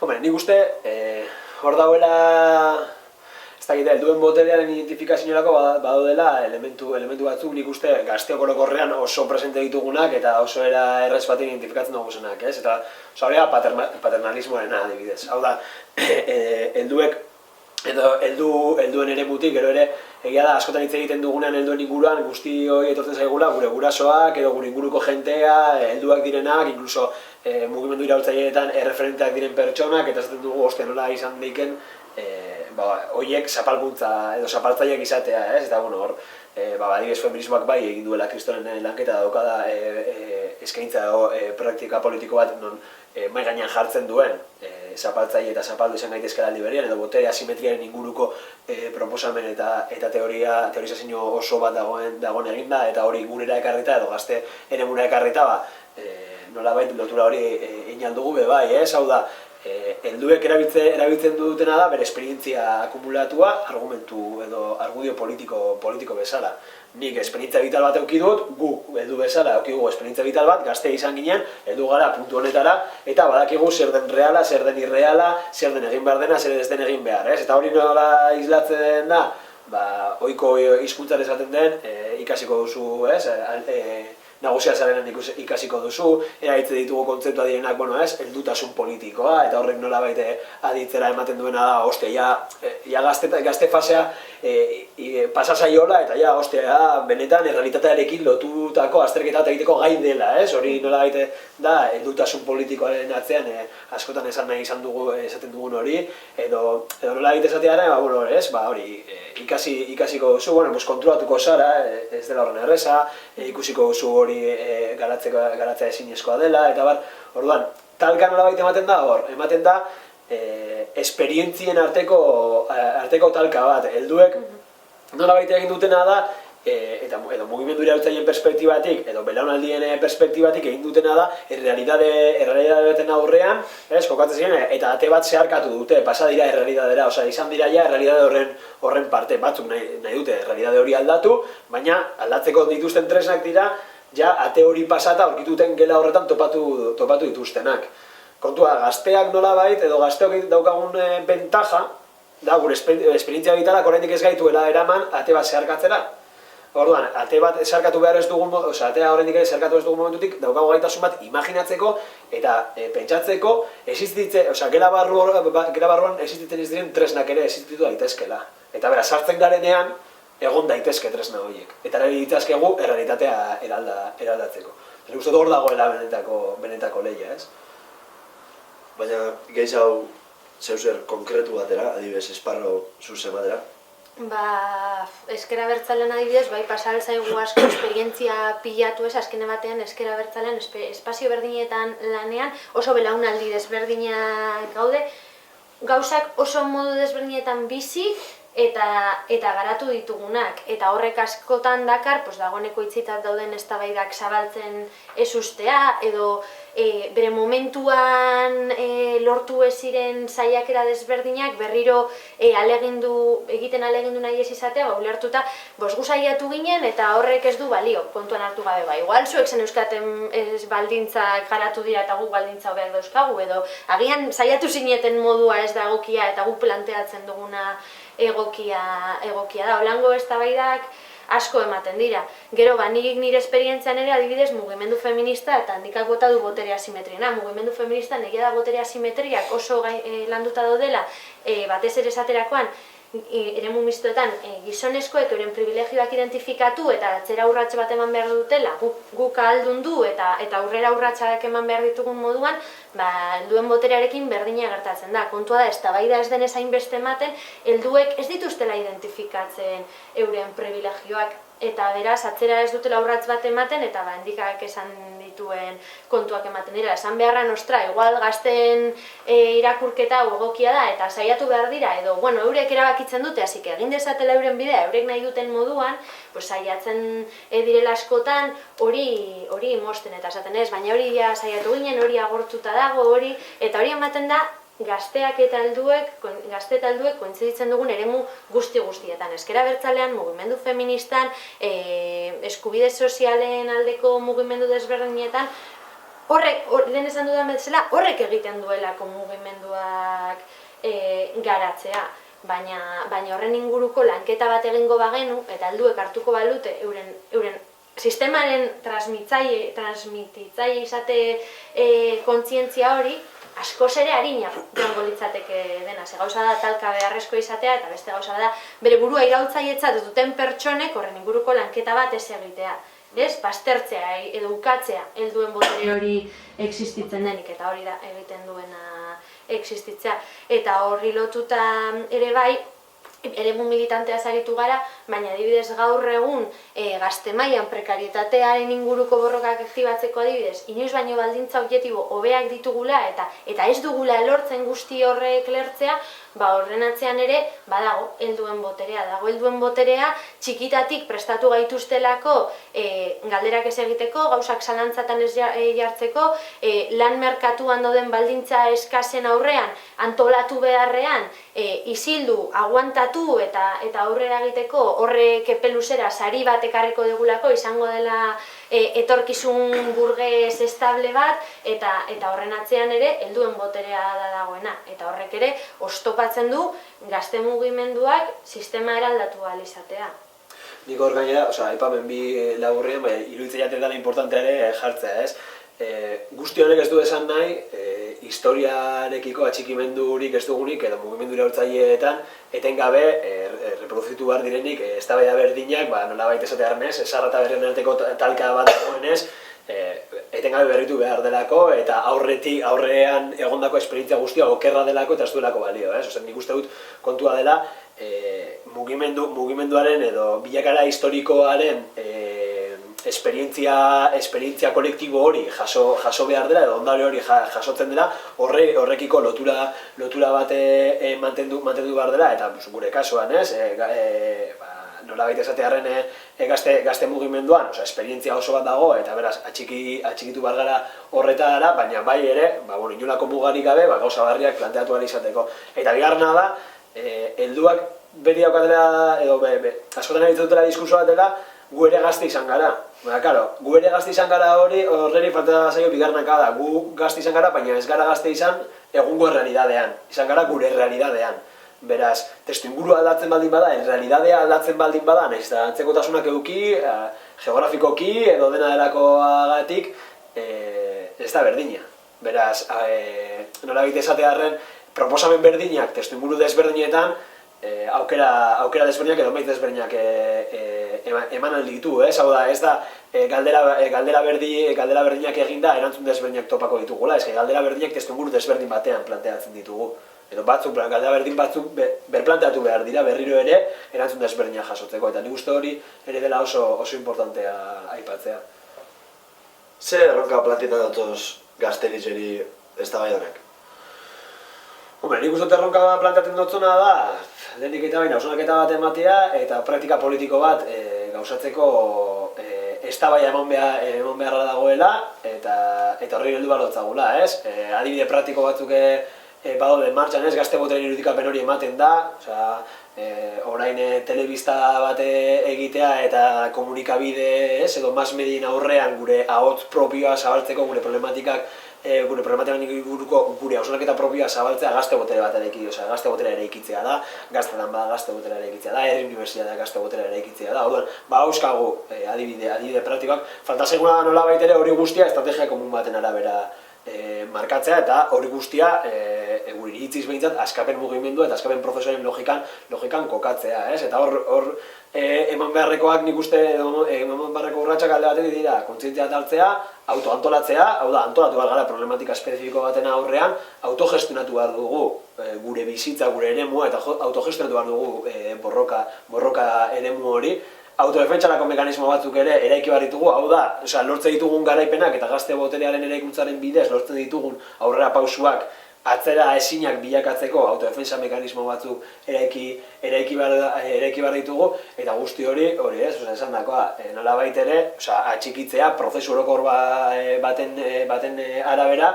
Hombre, nik uste, hor dauela, ez dakit, helduen boterearen identifikazioarako badaudela elementu batzuk, nik uste gazteok orokorrean oso presente ditugunak eta oso era errez batean identifikatzen duguzenak, ez? Eta hori da paternalismoarena adibidez. Hau da, helduek edo helduen eremutik, gero ere, egia da, askotan hitz egiten dugunean helduen inguruan, guzti hori etortzen zaigula, gure gurasoak, edo gure inguruko jentea, helduak direnak, inkluso mugimendu iraultzaileetan erreferenteak diren pertsonak, eta esaten dugu, nola izan deiken, horiek zapalkuntza edo zapaltzaileak izatea, ez? Eta, hor, adibidez feminismoak bai egin duela kristoren lanketa daukada eskaintza edo praktika politiko bat non mai gainean jartzen duen zapaltzaile eta zapaldu izan gaitezkela aldi berrian edo botere asimetriaren inguruko proposamen eta teorizazio oso bat dagoen eginda eta hori gurera ekarrita edo gazte eremura ekarrita nolabait lotura hori egin aldugu be bai, ez? Hau da, helduek erabiltzen dutena da bere esperientzia akumulatua argumentu edo argudio politiko bezala. Nik esperientzia vital bat eduki dut, gu heldu bezala edukigu esperientzia vital bat, gazte izan ginen, heldu gara puntu honetara, eta badakigu zer den reala, zer den irreala, zer den egin behar dena, zer ez den egin behar, ez? Eta hori nola islatzen da, ohiko hizkuntzan esaten den, ikasiko duzu, ez? Negoziazioaren ikasiko duzu, eraitze ditugu kontzeptua direnak, heldutasun politikoa, eta horrek nolabait aditzera ematen duena da, ostia, ja gazte fasea pasa zaiola, eta benetan errealitatearekin lotutako azterketa egiteko gai dela, ez? Hori nolabait da, heldutasun politikoaren atzean askotan esaten dugun hori, edo nolabait esatearen, hori, ikasiko duzu, konturatuko zara, ez dela horren erreza, ikusiko duzu hori garatzea ezinezkoa dela, eta orduan, talka nolabait ematen da esperientzien arteko talka bat, helduek nolabait egin dutena da, edo mugimendu iraultzaileen perspektibatik, edo belaunaldien perspektibatik egin dutena da, errealitateen aurrean, kokatzen ziren, eta ate bat zeharkatu dute, pasa dira errealitatea, izan dira ja errealitate horren parte, batzuk nahi dute errealitate hori aldatu, baina aldatzeko dituzten tresnak dira, ja ate hori pasata aurkituten gela horretan topatu dituztenak. Kontua, gazteak nolabait, edo gazteok daukagun bentaja, da gure esperientzia vitalak oraindik ez gaituela eraman ate bat zeharkatzera. Orduan, ate bat zeharkatu behar ez dugun, atea oraindik ere zeharkatu ez dugun momentutik, daukagu gaitasun bat imaginatzeko eta pentsatzeko gela barruan existitzen ez diren tresnak ere existitu daitezkela. Eta bera, sartzen garenean, egon daitezke tresna horiek. Eta ere ditzazkegu errealitatea eraldatzeko. Nik uste hor dagoela benetako lehia, ez? Baina gehiz hau zeuser konkretu batera, adibidez esparro zuzen batera? Ezker Abertzalean adibidez, bai pasal zaigu asko esperientzia pilatu ez, azkene batean Ezker Abertzalean espazio berdinetan lanean oso belaunaldi desberdinak gaude, gauzak oso modu desberdinetan bizi eta garatu ditugunak, eta horrek askotan dakar, dagoeneko itzitat dauden eztabaidak zabaltzen ez ustea, edo bere momentuan lortu ez ziren saiakera desberdinak berriro egiten alegindu nahi ez izatea, ulertuta gu saiatu ginen eta horrek ez du balio, kontuan hartu gabe igual zuek zen euskaten baldintzak garatu dira eta guk baldintza hobeak dauzkagu, edo agian saiatu zineten modua ez da egokia eta guk planteatzen duguna egokia da. Holango eztabaidak asko ematen dira. Gero, nik nire esperientzian ere adibidez mugimendu feminista eta handikak bota du botere asimetriena. Mugimendu feminista negia da botere asimetriak oso landuta daudela, batez ere esaterakoan, eremu mistoetan gizonezkoek euren privilegioak identifikatu eta atzera urratxe bat eman behar dutela, guk ahaldundu eta aurrera urratxak eman behar ditugun moduan, helduen boterearekin berdina gertatzen da. Kontua da, eztabaida ez denez hainbeste ematen, helduek ez dituztela identifikatzen euren privilegioak, eta beraz, atzera ez dutela urratx bat ematen, eta handikak esan dituen kontuak ematen dira. Esan beharra nostra, igual gazten irakurketa egokia da, eta saiatu behar dira, edo, eurek erabakitzen dute, hasik egin dezatela euren bidea, eurek nahi duten moduan, saiatzen direla askotan hori mosten eta esaten ez, baina hori saiatu ginen, hori agortuta dago, eta hori ematen da, gazte eta helduek kointziditzen dugun eremu guztietan. Ezker Abertzalean, mugimendu feministan, eskubide sozialen aldeko mugimendu desberdinetan, lehen esan dudan bezala, horrek egiten duelako mugimenduak garatzea. Baina horren inguruko lanketa bat egingo bagenu, eta helduek hartuko balute euren sistemaren transmititzaile izate kontzientzia hori, askoz ere harina joango litzateke dena. Gauza da talka beharrezko izatea eta beste gauza da bere burua iraultzaietzat duten pertsonek horren inguruko lanketa bat ez egitea. Baztertzea edo ukatzea helduen botere hori existitzen denik eta hori da egiten duena existitzea. Eta horri lotuta ere bai, eremu militantea zaritu gara, baina adibidez gaur egun gazte mailan prekarietatearen inguruko borrokak aktibatzeko adibidez, inoiz baino baldintza objektibo hobeak ditugula eta ez dugula lortzen guzti horrek lertzea, horren atzean ere badago helduen boterea. Dago helduen boterea txikitatik prestatu gaituztelako galderak ez egiteko, gauzak zalantzatan ez jartzeko, lan merkatuan dauden baldintza eskasen aurrean, antolatu beharrean, isildu, aguantatu eta aurrera egiteko horrek epe luzera sari bat ekarriko dugulako, izango dela etorkizun burgez estable bat, eta horren atzean ere helduen boterea da dagoena. Eta horrek ere oztopatzen du gazte mugimenduak sistema eraldatu ahal izatea. Nik hor gainera, aipamen bi laburrien, baina iruditzen jaten dela importantea ere jartzea, ez? Guzti honek ez du esan nahi, historiarekiko atxikimendurik ez dugunik edo mugimendu iraultzaileetan etengabe reproduzitu behar direnik eztabaida berdinak, nolabait esatea arnez, esarra berrien arteko talka bat dagoenez, etengabe berritu behar delako eta aurrean egondako esperientzia guztia okerra delako eta ez duelako balio, ez? Nik uste dut kontua dela mugimenduaren edo bilakara historikoaren esperientzia kolektibo hori jaso behar dela, edo ondare hori jasotzen dela, horrekiko lotura bat mantendu behar dela, eta gure kasuan, nolabait esatearren gazte mugimenduan, esperientzia oso bat dago, eta beraz, atxikitu behar gara horretara, baina bai ere, inolako mugarik gabe, gauza barriak planteatu ahal izateko. Eta bigarrena da, helduak beti daukatela, edo askotan egiten dutela diskurso bat dela, gu ere gazte izan gara. Gu ere gazte izan gara horreri falta zaio bigarnaka da. Gu gazte izan gara, baina ez gara gazte izan egungo errealidadean. Izan gara gure errealidadean. Beraz, testu ingurua aldatzen baldin bada, realidadea aldatzen baldin bada, nahiz eta antzekotasunak eduki, geografikoki edo dena delakoagatik, ez da berdina. Beraz, nola egite esatearren, proposamen berdinak, testu inguru desberdinetan, aukera desberdinak edo maiz desberdinak eman ditu, hau da, ez da galdera berdinak eginda erantzun desberdinak topako ditugula, ez galdera berdinak testu inguru desberdin batean planteatzen ditugu. Edo galdera berdin batzuk berplanteatu behar dira berriro ere erantzun desberdinak jasotzeko, eta nik uste hori ere dela oso importantea aipatzea. Ze erronka planteetan datoz gazteritzeri eztabaidanak? Hombre, nik uste erronka planteatzen dutzuna da, lehenik eta baina hausnarketa bat ematea eta praktika politiko bat gauzatzeko eztabaida eman beharra dagoela eta horri heldu behar dotzagula, ez? Adibide praktiko batzuk badaude martxan, ez? Gazte botereen irudikapen hori ematen da, orain telebista bat egitea eta komunikabide, edo mass medien aurrean gure ahots propioa zabaltzeko, gure problematikak inguruko gure hausnarketa propioa zabaltzea gazte botere bat gazte botera eraikitzea da, gaztetan bada gazte botera eraikitzea da, herri universitatea gazte botera eraikitzea da, orduan, auskagu adibide praktikoak, falta seguna da nola baitere hori guztia estrategia komun baten arabera markatzea eta hori guztia gure iritziz behintzat askapen mugimendua eta askapen prozesuaren logikan kokatzea, ez? Eta hor eman beharrekoak nik uste eman beharreko urratsak alde batetik dira kontzientzia hartzea, autoantolatzea, hau da, antolatu behar gara problematika espezifiko baten aurrean, autogestionatu behar dugu gure bizitza, gure eremua eta autogestionatu behar dugu borroka eremu hori, autodefentsarako mekanismo batzuk ere eraiki behar ditugu, hau da, lortzen ditugun garaipenak eta gazte boterearen eraikuntzaren bidez lortzen ditugun aurrera pausuak atzera ezinak bilakatzeko autodefentsa mekanismo batzuk eraiki behar ditugu eta guzti hori ez, esan dakoa, nolabait ere, atxikitzea, prozesu orokor baten arabera,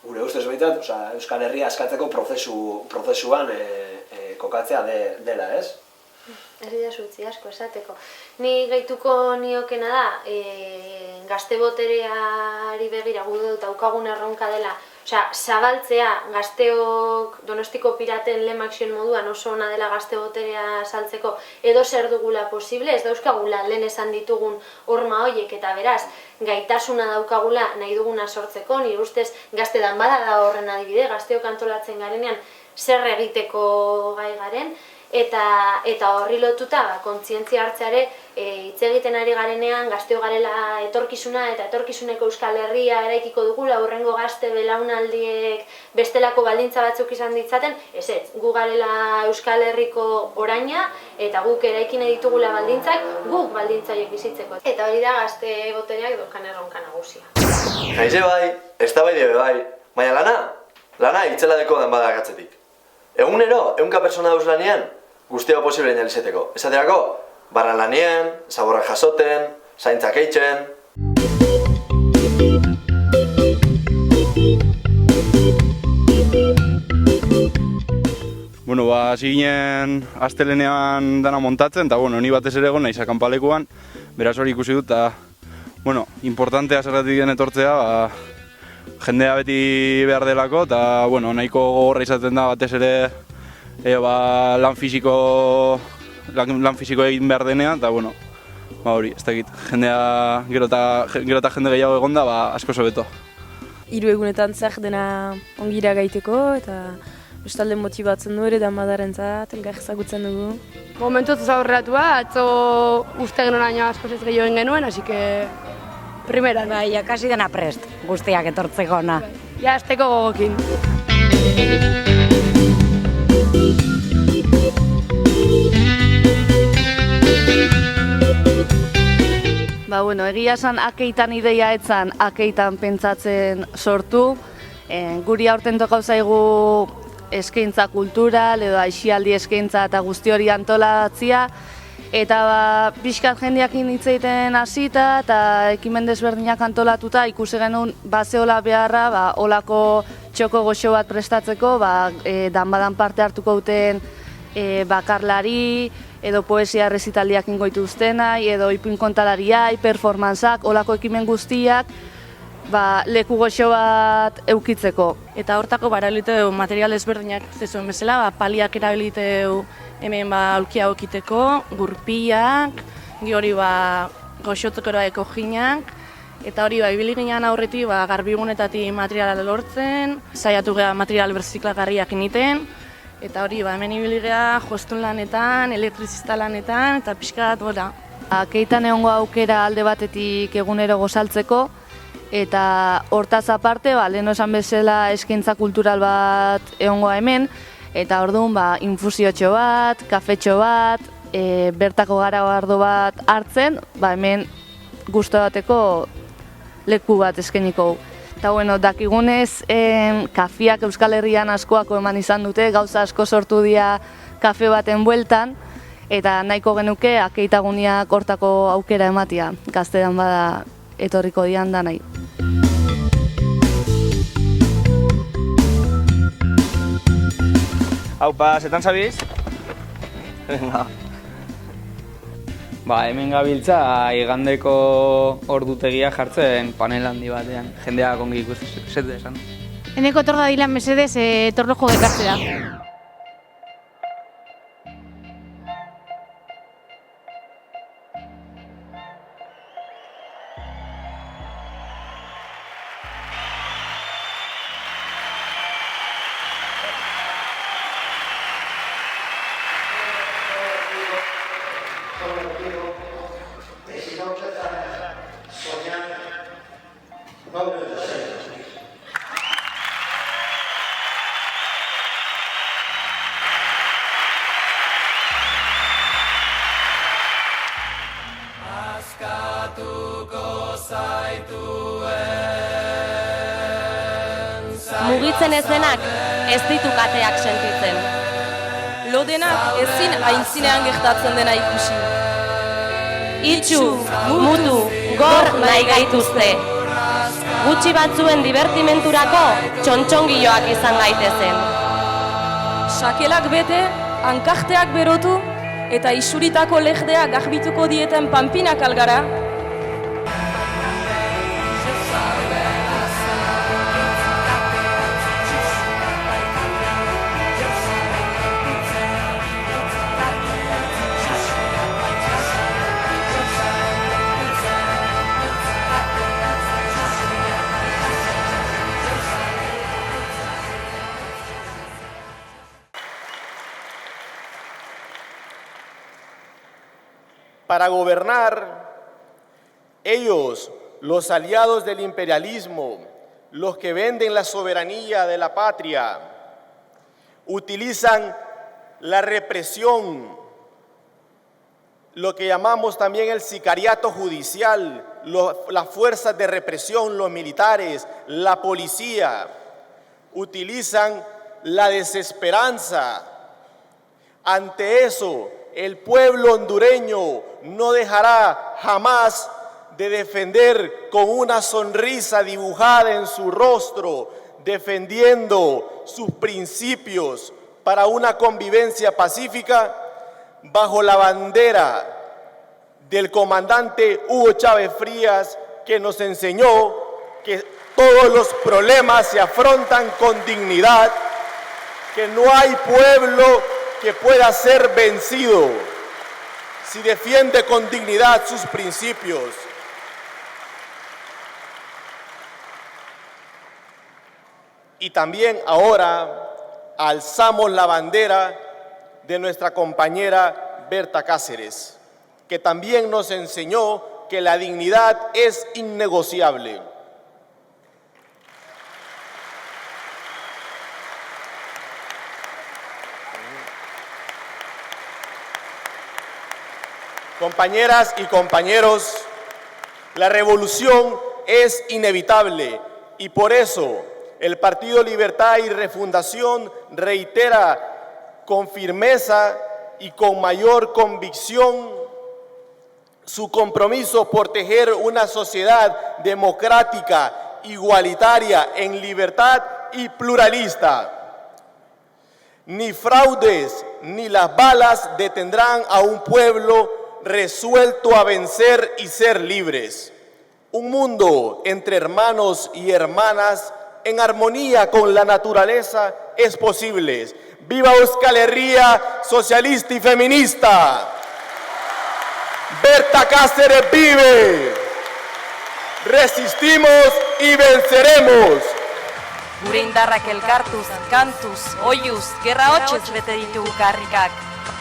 gure ustez behintzat, Euskal Herria askatzeko prozesuan kokatzea dela, ez? Ez dira zutzi asko esateko. Ni gehituko niokena da, gazte botereari begira gu daukagun erronka dela, zabaltzea gazteok Donostiko Piraten lehen moduan oso ona dela gazte boterea saltzeko edo zer dugula posible, ez dauzkagula lehen esan ditugun horma horiek eta beraz, gaitasuna daukagula nahi duguna sortzeko, nire ustez gazte danbada da horren adibide, gazteok antolatzen garenean zer egiteko gai garen, eta horri lotuta kontzientzia hartzeare hitz egiten ari garenean gazteo garela etorkizuna eta etorkizuneko Euskal Herria eraikiko dugula hurrengo gazte belaunaldiek bestelako baldintza batzuk izan ditzaten, ez, gu garela Euskal Herriko oraina eta guk eraikine ditugula baldintzak, guk baldintza horiek bizitzeko. Eta hori da gazte botereak daukan erronka nagusia. Naize bai, eztabaide bai, baina lana itzeladeko dan bada gatzetik. Egunero, 100 pertsona dauz lanean, guztia posible inalizeteko. Esaterako, barran lanean, zaborrak jasoten, zaintzak eitzen. Bueno, hasi ginen astelenean dana montatzen, eta ni batez ere egon naiz akanpalekuan, beraz hori ikusi dut, eta importantea zergatik den etortzea, jendea beti behar delako, eta nahiko gogorra izaten da batez ere lan fisiko egin behar denean, eta hori, ez dakit, jendea gero eta jende gehiago egonda, asko sobeto. 3 egunetan zer dena ongira gaiteko, eta bestalde motibatzen du ere danbadarentzat, elgar ezagutzen dugu. Momentuz aurreratua, atzo uste genoraino asko ez gehiago egin genuen, hasi que primeran. Bai, akasi dena prest, guztiak etortzeko ona. Ja, azteko gogokin. Egia esan akeitan ideia etzan, akeitan pentsatzen sortu. Guri aurten tokau zaigu eskaintza kultural edo aisialdi eskaintza eta guzti hori antolatzea. Eta pixkat jendeakin hitz egiten hasita eta ekimen desberdinak antolatuta ikusi genuen bazeola beharra olako txoko goxo bat prestatzeko, danbadan parte hartuko duten bakarlari, edo poesia errezitaldiak ingoitu ustenai, edo ipuin kontalariai, performantzak, olako ekimen guztiak, leku goxo bat eukitzeko. Eta hortako erabiliteu material ezberdinak zezuen bezala, paliak erabiliteu hemen aulkia okiteko, gurpiak, hori goxotzeko eraiko jinak, eta hori ibili ginean aurretik garbigunetatik materiala lortzen, saiatu geha material berziklagarriak initen, eta hori hemen ibili geha jostun lanetan, elektrizista lanetan, eta pixkat, Akeitan egongo aukera alde batetik egunero gozaltzeko, eta hortaz aparte, lehen esan bezala eskaintza kultural bat egongo hemen, eta orduan infusiotxo bat, kafetxo bat, bertako garagardo bat hartzen, hemen gustu bateko leku bat eskainiko. Eta dakigunez, kafiak Euskal Herrian askoako eman izan dute, gauza asko sortu dira kafe baten bueltan, eta nahiko genuke akeitaguniak hortako aukera ematia, gaztedan bada etorriko dian da nahi. Aupa, zetan zabiz? Venga. Hemen gabiltza igandeko ordutegia jartzen panel handi batean. Jendeak ongi ikusten esan. Eneko etor da dilan mesedez, etorlojo gekartzea. Mugitzen ez denak ez ditu kateak sentitzen. Lodenak ezin aintzinean gertatzen dena ikusi. Itxu, mutu, gor nahi gaituzte. Gutxi batzuen divertimenturako txontxongiloak izan gaitezen. Sakelak bete, hankarteak berotu eta isuritako lehdea garbituko dieten panpinak algara. Para gobernar, ellos, los aliados del imperialismo, los que venden la soberanía de la patria, utilizan la represión, lo que llamamos también el sicariato judicial, las fuerzas de represión, los militares, la policía, utilizan la desesperanza. Ante eso, el pueblo hondureño no dejará jamás de defender con una sonrisa dibujada en su rostro, defendiendo sus principios para una convivencia pacífica bajo la bandera del comandante Hugo Chávez Frías, que nos enseñó que todos los problemas se afrontan con dignidad, que no hay pueblo que pueda ser vencido si defiende con dignidad sus principios. Y también ahora alzamos la bandera de nuestra compañera Berta Cáceres, que también nos enseñó que la dignidad es innegociable. Compañeras y compañeros, la revolución es inevitable y por eso el Partido Libertad y Refundación reitera con firmeza y con mayor convicción su compromiso por tejer una sociedad democrática, igualitaria, en libertad y pluralista. Ni fraudes ni las balas detendrán a un pueblo resuelto a vencer y ser libres. Un mundo entre hermanos y hermanas en armonía con la naturaleza es posible. ¡Viva Euskal Herria socialista y feminista! Berta Cáceres vive! Resistimos y venceremos! Gure indarrak elkartuz, kantuz, oiuz, gerra hotxez bete ditugu karrikak.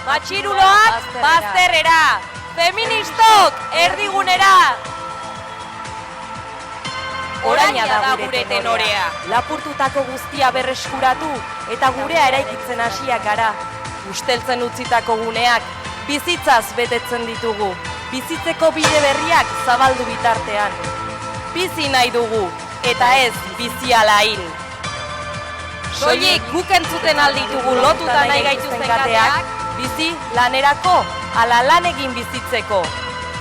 Matxiruloak bazterrera, feministok erdigunera. Oraina da gure tenorea. Lapurtutako guztia berreskuratu eta gurea eraikitzen hasiak gara. Usteltzen utzitako guneak bizitzaz betetzen ditugu. Bizitzeko bide berriak zabaldu bitartean. Bizi nahi dugu eta ez bizialain. Soilik guk entzuten alditugu lotuta nahi gaituzten kateak, bizi lanerako, ala lan egin bizitzeko.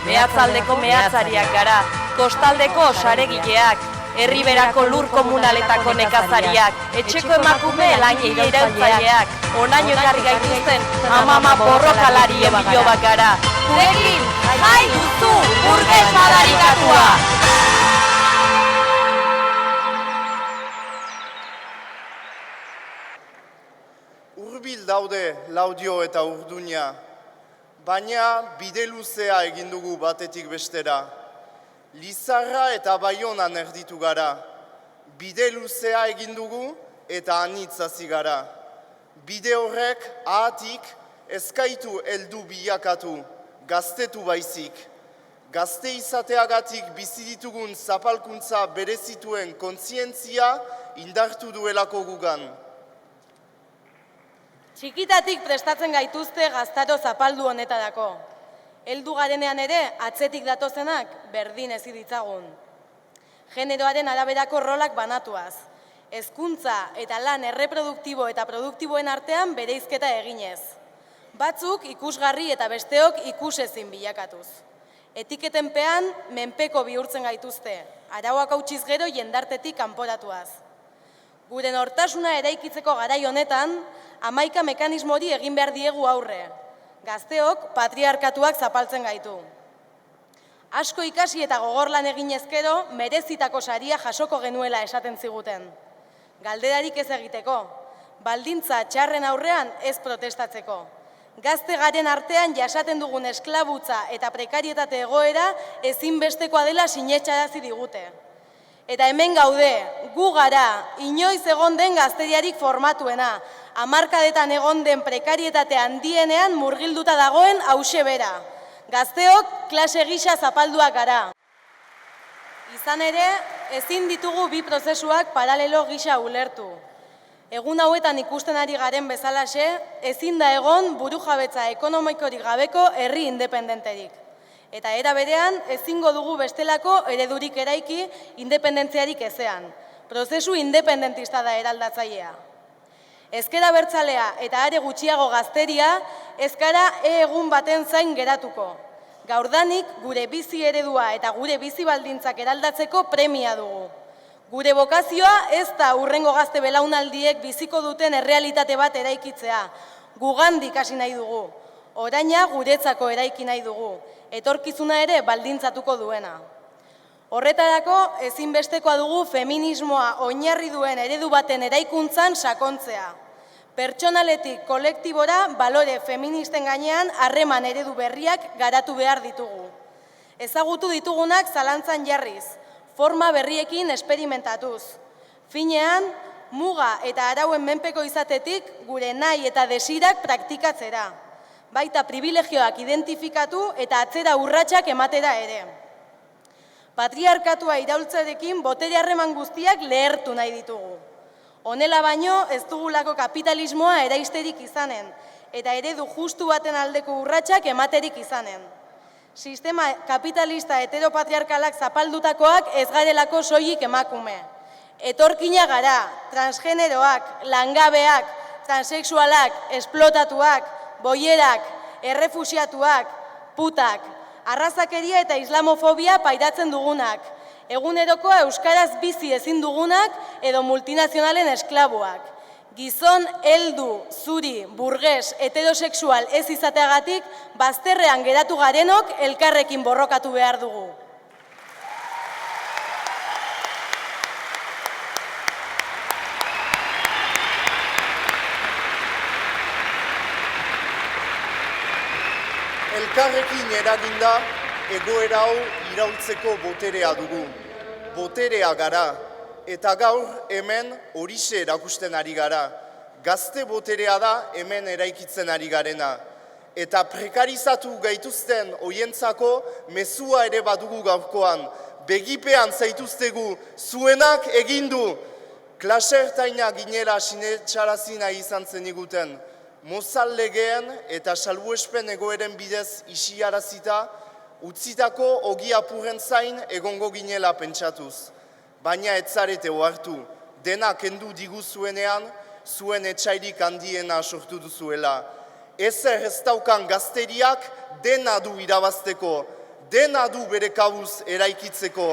Mehatzaldeko mehatzariak gara, kostaldeko saregileak, herriberako lur komunaletako nekazariak, etxeko emakume langile iraultzaileak, onaino ekarri gaituzten amama borrokalarien bilobak gara. Gurekin, jai duzu, burges madarikatua! Hurbil daude Laudio eta Urduña, baina bide luzea egin dugu batetik bestera. Lizarra eta Baionan erditu gara. Bide luzea egin dugu eta anitz hasi gara. Bide horrek ahatik ezkaitu heldu bilakatu, gaztetu baizik. Gazte izateagatik bizi ditugun zapalkuntza berezituen kontzientzia indartu duelako gugan. Txikitatik prestatzen gaituzte gaztaro zapaldu honetarako. Heldu garenean ere, atzetik datozenak berdin ezi ditzagun. Generoaren araberako rolak banatuaz. Hezkuntza eta lan erreproduktibo eta produktiboen artean bereizketa eginez. Batzuk ikusgarri eta besteok ikusezin bilakatuz. Etiketenpean menpeko bihurtzen gaituzte, arauak hautsiz gero jendartetik kanporatuaz. Gure nortasuna eraikitzeko garai honetan, 11 mekanismo hori egin behar diegu aurre. Gazteok patriarkatuak zapaltzen gaitu. Asko ikasi eta gogor lan eginezkero, merezitako saria jasoko genuela esaten ziguten. Galderarik ez egiteko, baldintza txarren aurrean ez protestatzeko. Gazte garen artean jasaten dugun esklabutza eta prekarietate egoera ezinbestekoa dela sinetxarazi digute. Eta hemen gaude, gu gara, inoiz egon den gazteriarik formatuena, hamarkadetan egon den prekarietate handienean murgilduta dagoen hause bera. Gazteok klase gisa zapalduak gara. Izan ere, ezin ditugu bi prozesuak paralelo gisa ulertu. Egun hauetan ikusten ari garen bezalaxe, ezin da egon burujabetza ekonomikorik gabeko herri independenterik. Eta era berean, ezingo dugu bestelako eredurik eraiki independentziarik ezean. Prozesu independentista da eraldatzailea. Ezker abertzalea eta are gutxiago gazteria, ez gara egun baten zain geratuko. Gaurdanik gure bizi eredua eta gure bizi baldintzak eraldatzeko premia dugu. Gure bokazioa ez da hurrengo gazte belaunaldiek biziko duten errealitate bat eraikitzea. Gugandik hasi nahi dugu. Oraina guretzako eraiki nahi dugu. Etorkizuna ere baldintzatuko duena. Horretarako ezinbestekoa dugu feminismoa oinarri duen eredu baten eraikuntzan sakontzea. Pertsonaletik kolektibora balore feministen gainean harreman eredu berriak garatu behar ditugu. Ezagutu ditugunak zalantzan jarriz, forma berriekin esperimentatuz. Finean, muga eta arauen menpeko izatetik gure nahi eta desirak praktikatzera. Baita privilegioak identifikatu eta atzera urratsak ematera ere. Patriarkatua iraultzarekin botere harreman guztiak lehertu nahi ditugu. Honela baino ez dugulako kapitalismoa eraisterik izanen, eta eredu justu baten aldeko urratsak ematerik izanen. Sistema kapitalista heteropatriarkalak zapaldutakoak ez garelako soilik emakume. Etorkina gara, transgeneroak, langabeak, transexualak, esplotatuak, boierak, errefusiatuak, putak, arrazakeria eta islamofobia pairatzen dugunak, egunerokoa euskaraz bizi ezin dugunak edo multinazionalen esklaboak. Gizon, heldu, zuri, burges, heterosexual ez izateagatik, bazterrean geratu garenok elkarrekin borrokatu behar dugu. elkarrekin eraginda egoera hau iraultzeko boterea dugu. Boterea gara, eta gaur hemen horixe erakusten ari gara. Gazte boterea da hemen eraikitzen ari garena. Eta prekarizatu gaituzten hoientzako mezua ere badugu gaurkoan. Begipean zaituztegu, zuenak egindu. Klase ertaina ginela sinetxarazi nahi izan zeniguten. Mozal legeen eta salbuespen egoeren bidez isiarazita, utzitako ogi apurren zain egongo ginela pentsatuz. Baina ez zarete ohartu, dena kendu diguzuenean, zuen etxairik handiena sortu duzuela. Ezer ez daukan gazteriak dena du irabazteko, dena du bere kabuz eraikitzeko.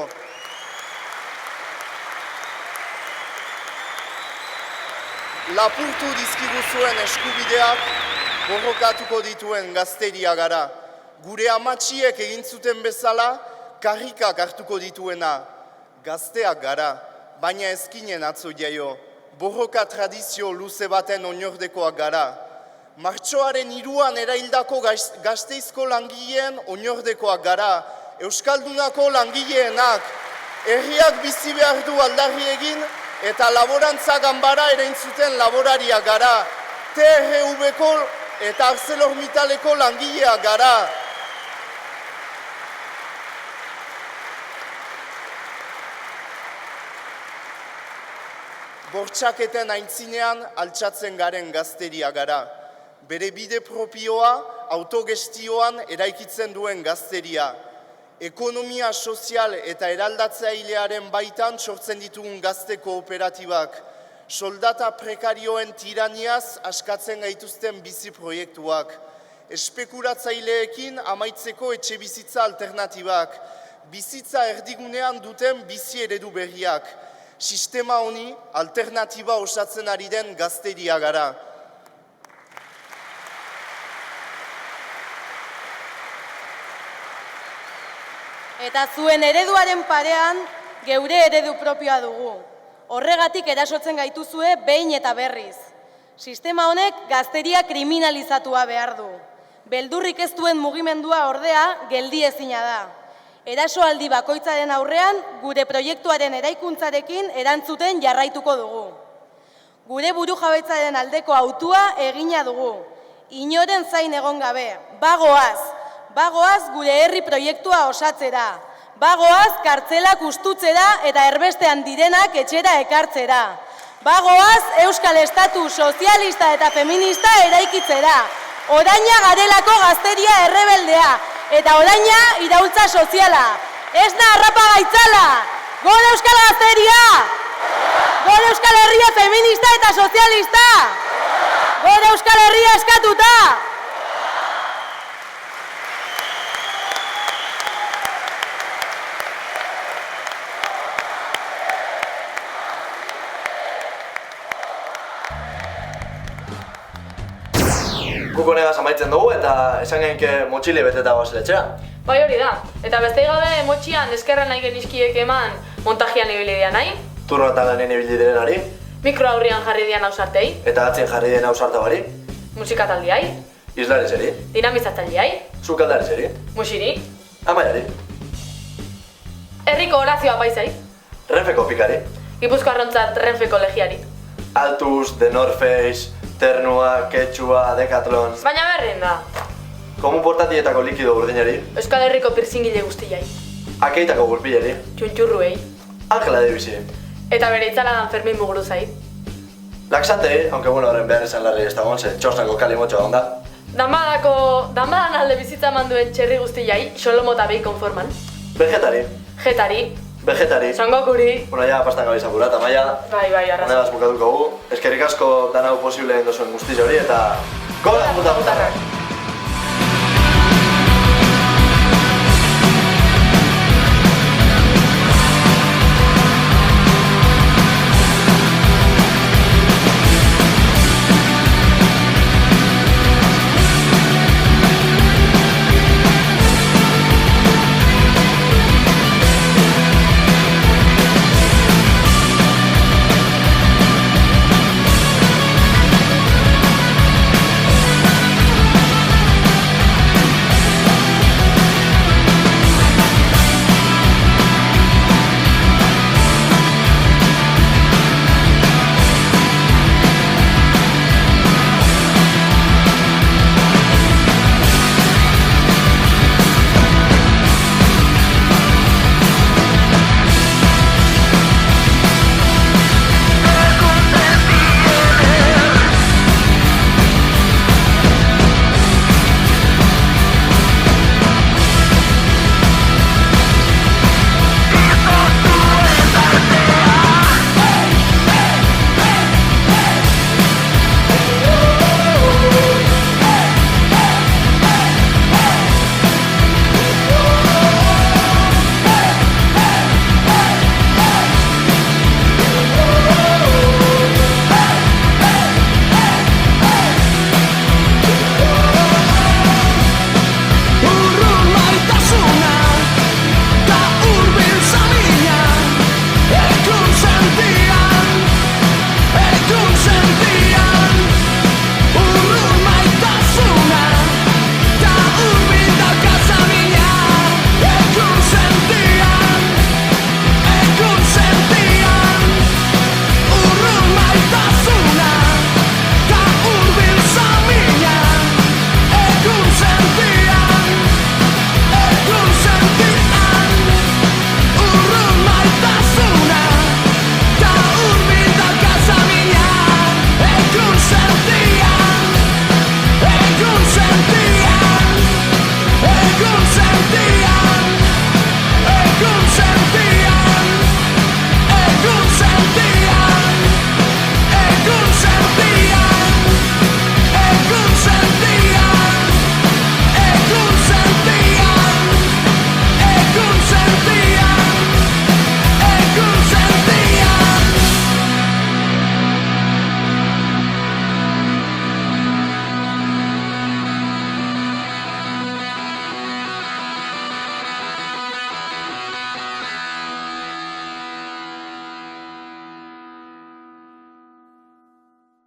Lapurtu dizkiguzuen eskubideak borrokatuko dituen gazteria gara. Gure amatxiek egin zuten bezala, karrikak hartuko dituena. Gazteak gara, baina ezkinen atzo jaio. Borroka tradizio luze baten oinordekoak gara. Martxoaren 3an eraildako Gasteizko langileen oinordekoak gara. Euskaldunako langileenak. Herriak bizi behar du aldarri egin eta laborantza ganbara ereintzuten laborariak gara. TRV-ko eta ArcelorMittaleko langileak gara. Bortxaketen aintzinean altxatzen garen gazteria gara. Bere bide propioa autogestioan eraikitzen duen gazteria. Ekonomia sozial eta eraldatzailearen baitan sortzen ditugun gazte kooperatibak. Soldata prekarioen tiraniaz askatzen gaituzten bizi proiektuak. Espekulatzaileekin amaitzeko etxe bizitza alternatibak. Bizitza erdigunean duten bizi eredu berriak. Sistema honi alternatiba osatzen ari den gazteria gara. Eta zuen ereduaren parean geure eredu propioa dugu. Horregatik erasotzen gaituzue behin eta berriz. Sistema honek gazteria kriminalizatua behar du. Beldurrik ez duen mugimendua ordea geldi ezina da. Erasoaldi bakoitzaren aurrean gure proiektuaren eraikuntzarekin erantzuten jarraituko dugu. Gure burujabetzearen aldeko hautua egina dugu. Inoren zain egon gabe, bagoaz gure herri proiektua osatzera. Bagoaz kartzelak ustutzera eta erbestean direnak etxera ekartzera. Bagoaz Euskal Estatu sozialista eta feminista eraikitzera. Oraina garelako gazteria errebeldea. Eta oraina iraultza soziala. Ez da harrapa gaitzala. Gora Euskal Gazteria! Gora Euskal Herria feminista eta sozialista! Gora Euskal Herria eskatuta! Guk honegaz amaitzen dugu eta esan gainke motxile beteta goazela etxea. Bai hori da, eta beste gabe motxian eskerra nahi genizkiek eman montajian ibili dian nahi. Turno eta lanen ibili direnari. Mikro aurrian jarri dian hausartei. Eta atzien jarri dian hausarte bari. Musikataldiai. Islarizeri. Dinamizataldiai. Sukaldarizeri. Musiri. Amaiari. Herriko Horazioa Paisai. Renfeko pikari. Gipuzkoarrontzat Renfeko legiari. Altus, The North Face, Ternua, Quechua, Decathlon... Baina berren da. Komun portatietako likido urdinari. Euskal Herriko pirzingile guztiai. Akeitako gurpilleri. Txuntxurruei. Angela Davisy. Eta bere itzaladan Fermin Muguruzai. Laxantei, aunque bueno, horren behar esan larri ez dagoen, ze txosnako kalimotxoa onda. Danbadan alde bizitza manduen txerri guztiai, Xolomo eta Behi konforman. Vegetari. Jetari. Vegetari. Songokuri. Bueno, ja, pastan gabe izan gura, eta maia. Bai, arrazo. Honegaz bukatuko gu. Eskerrik asko dan hau posible endozuen guztiz hori, eta... Gola, puta putarrak!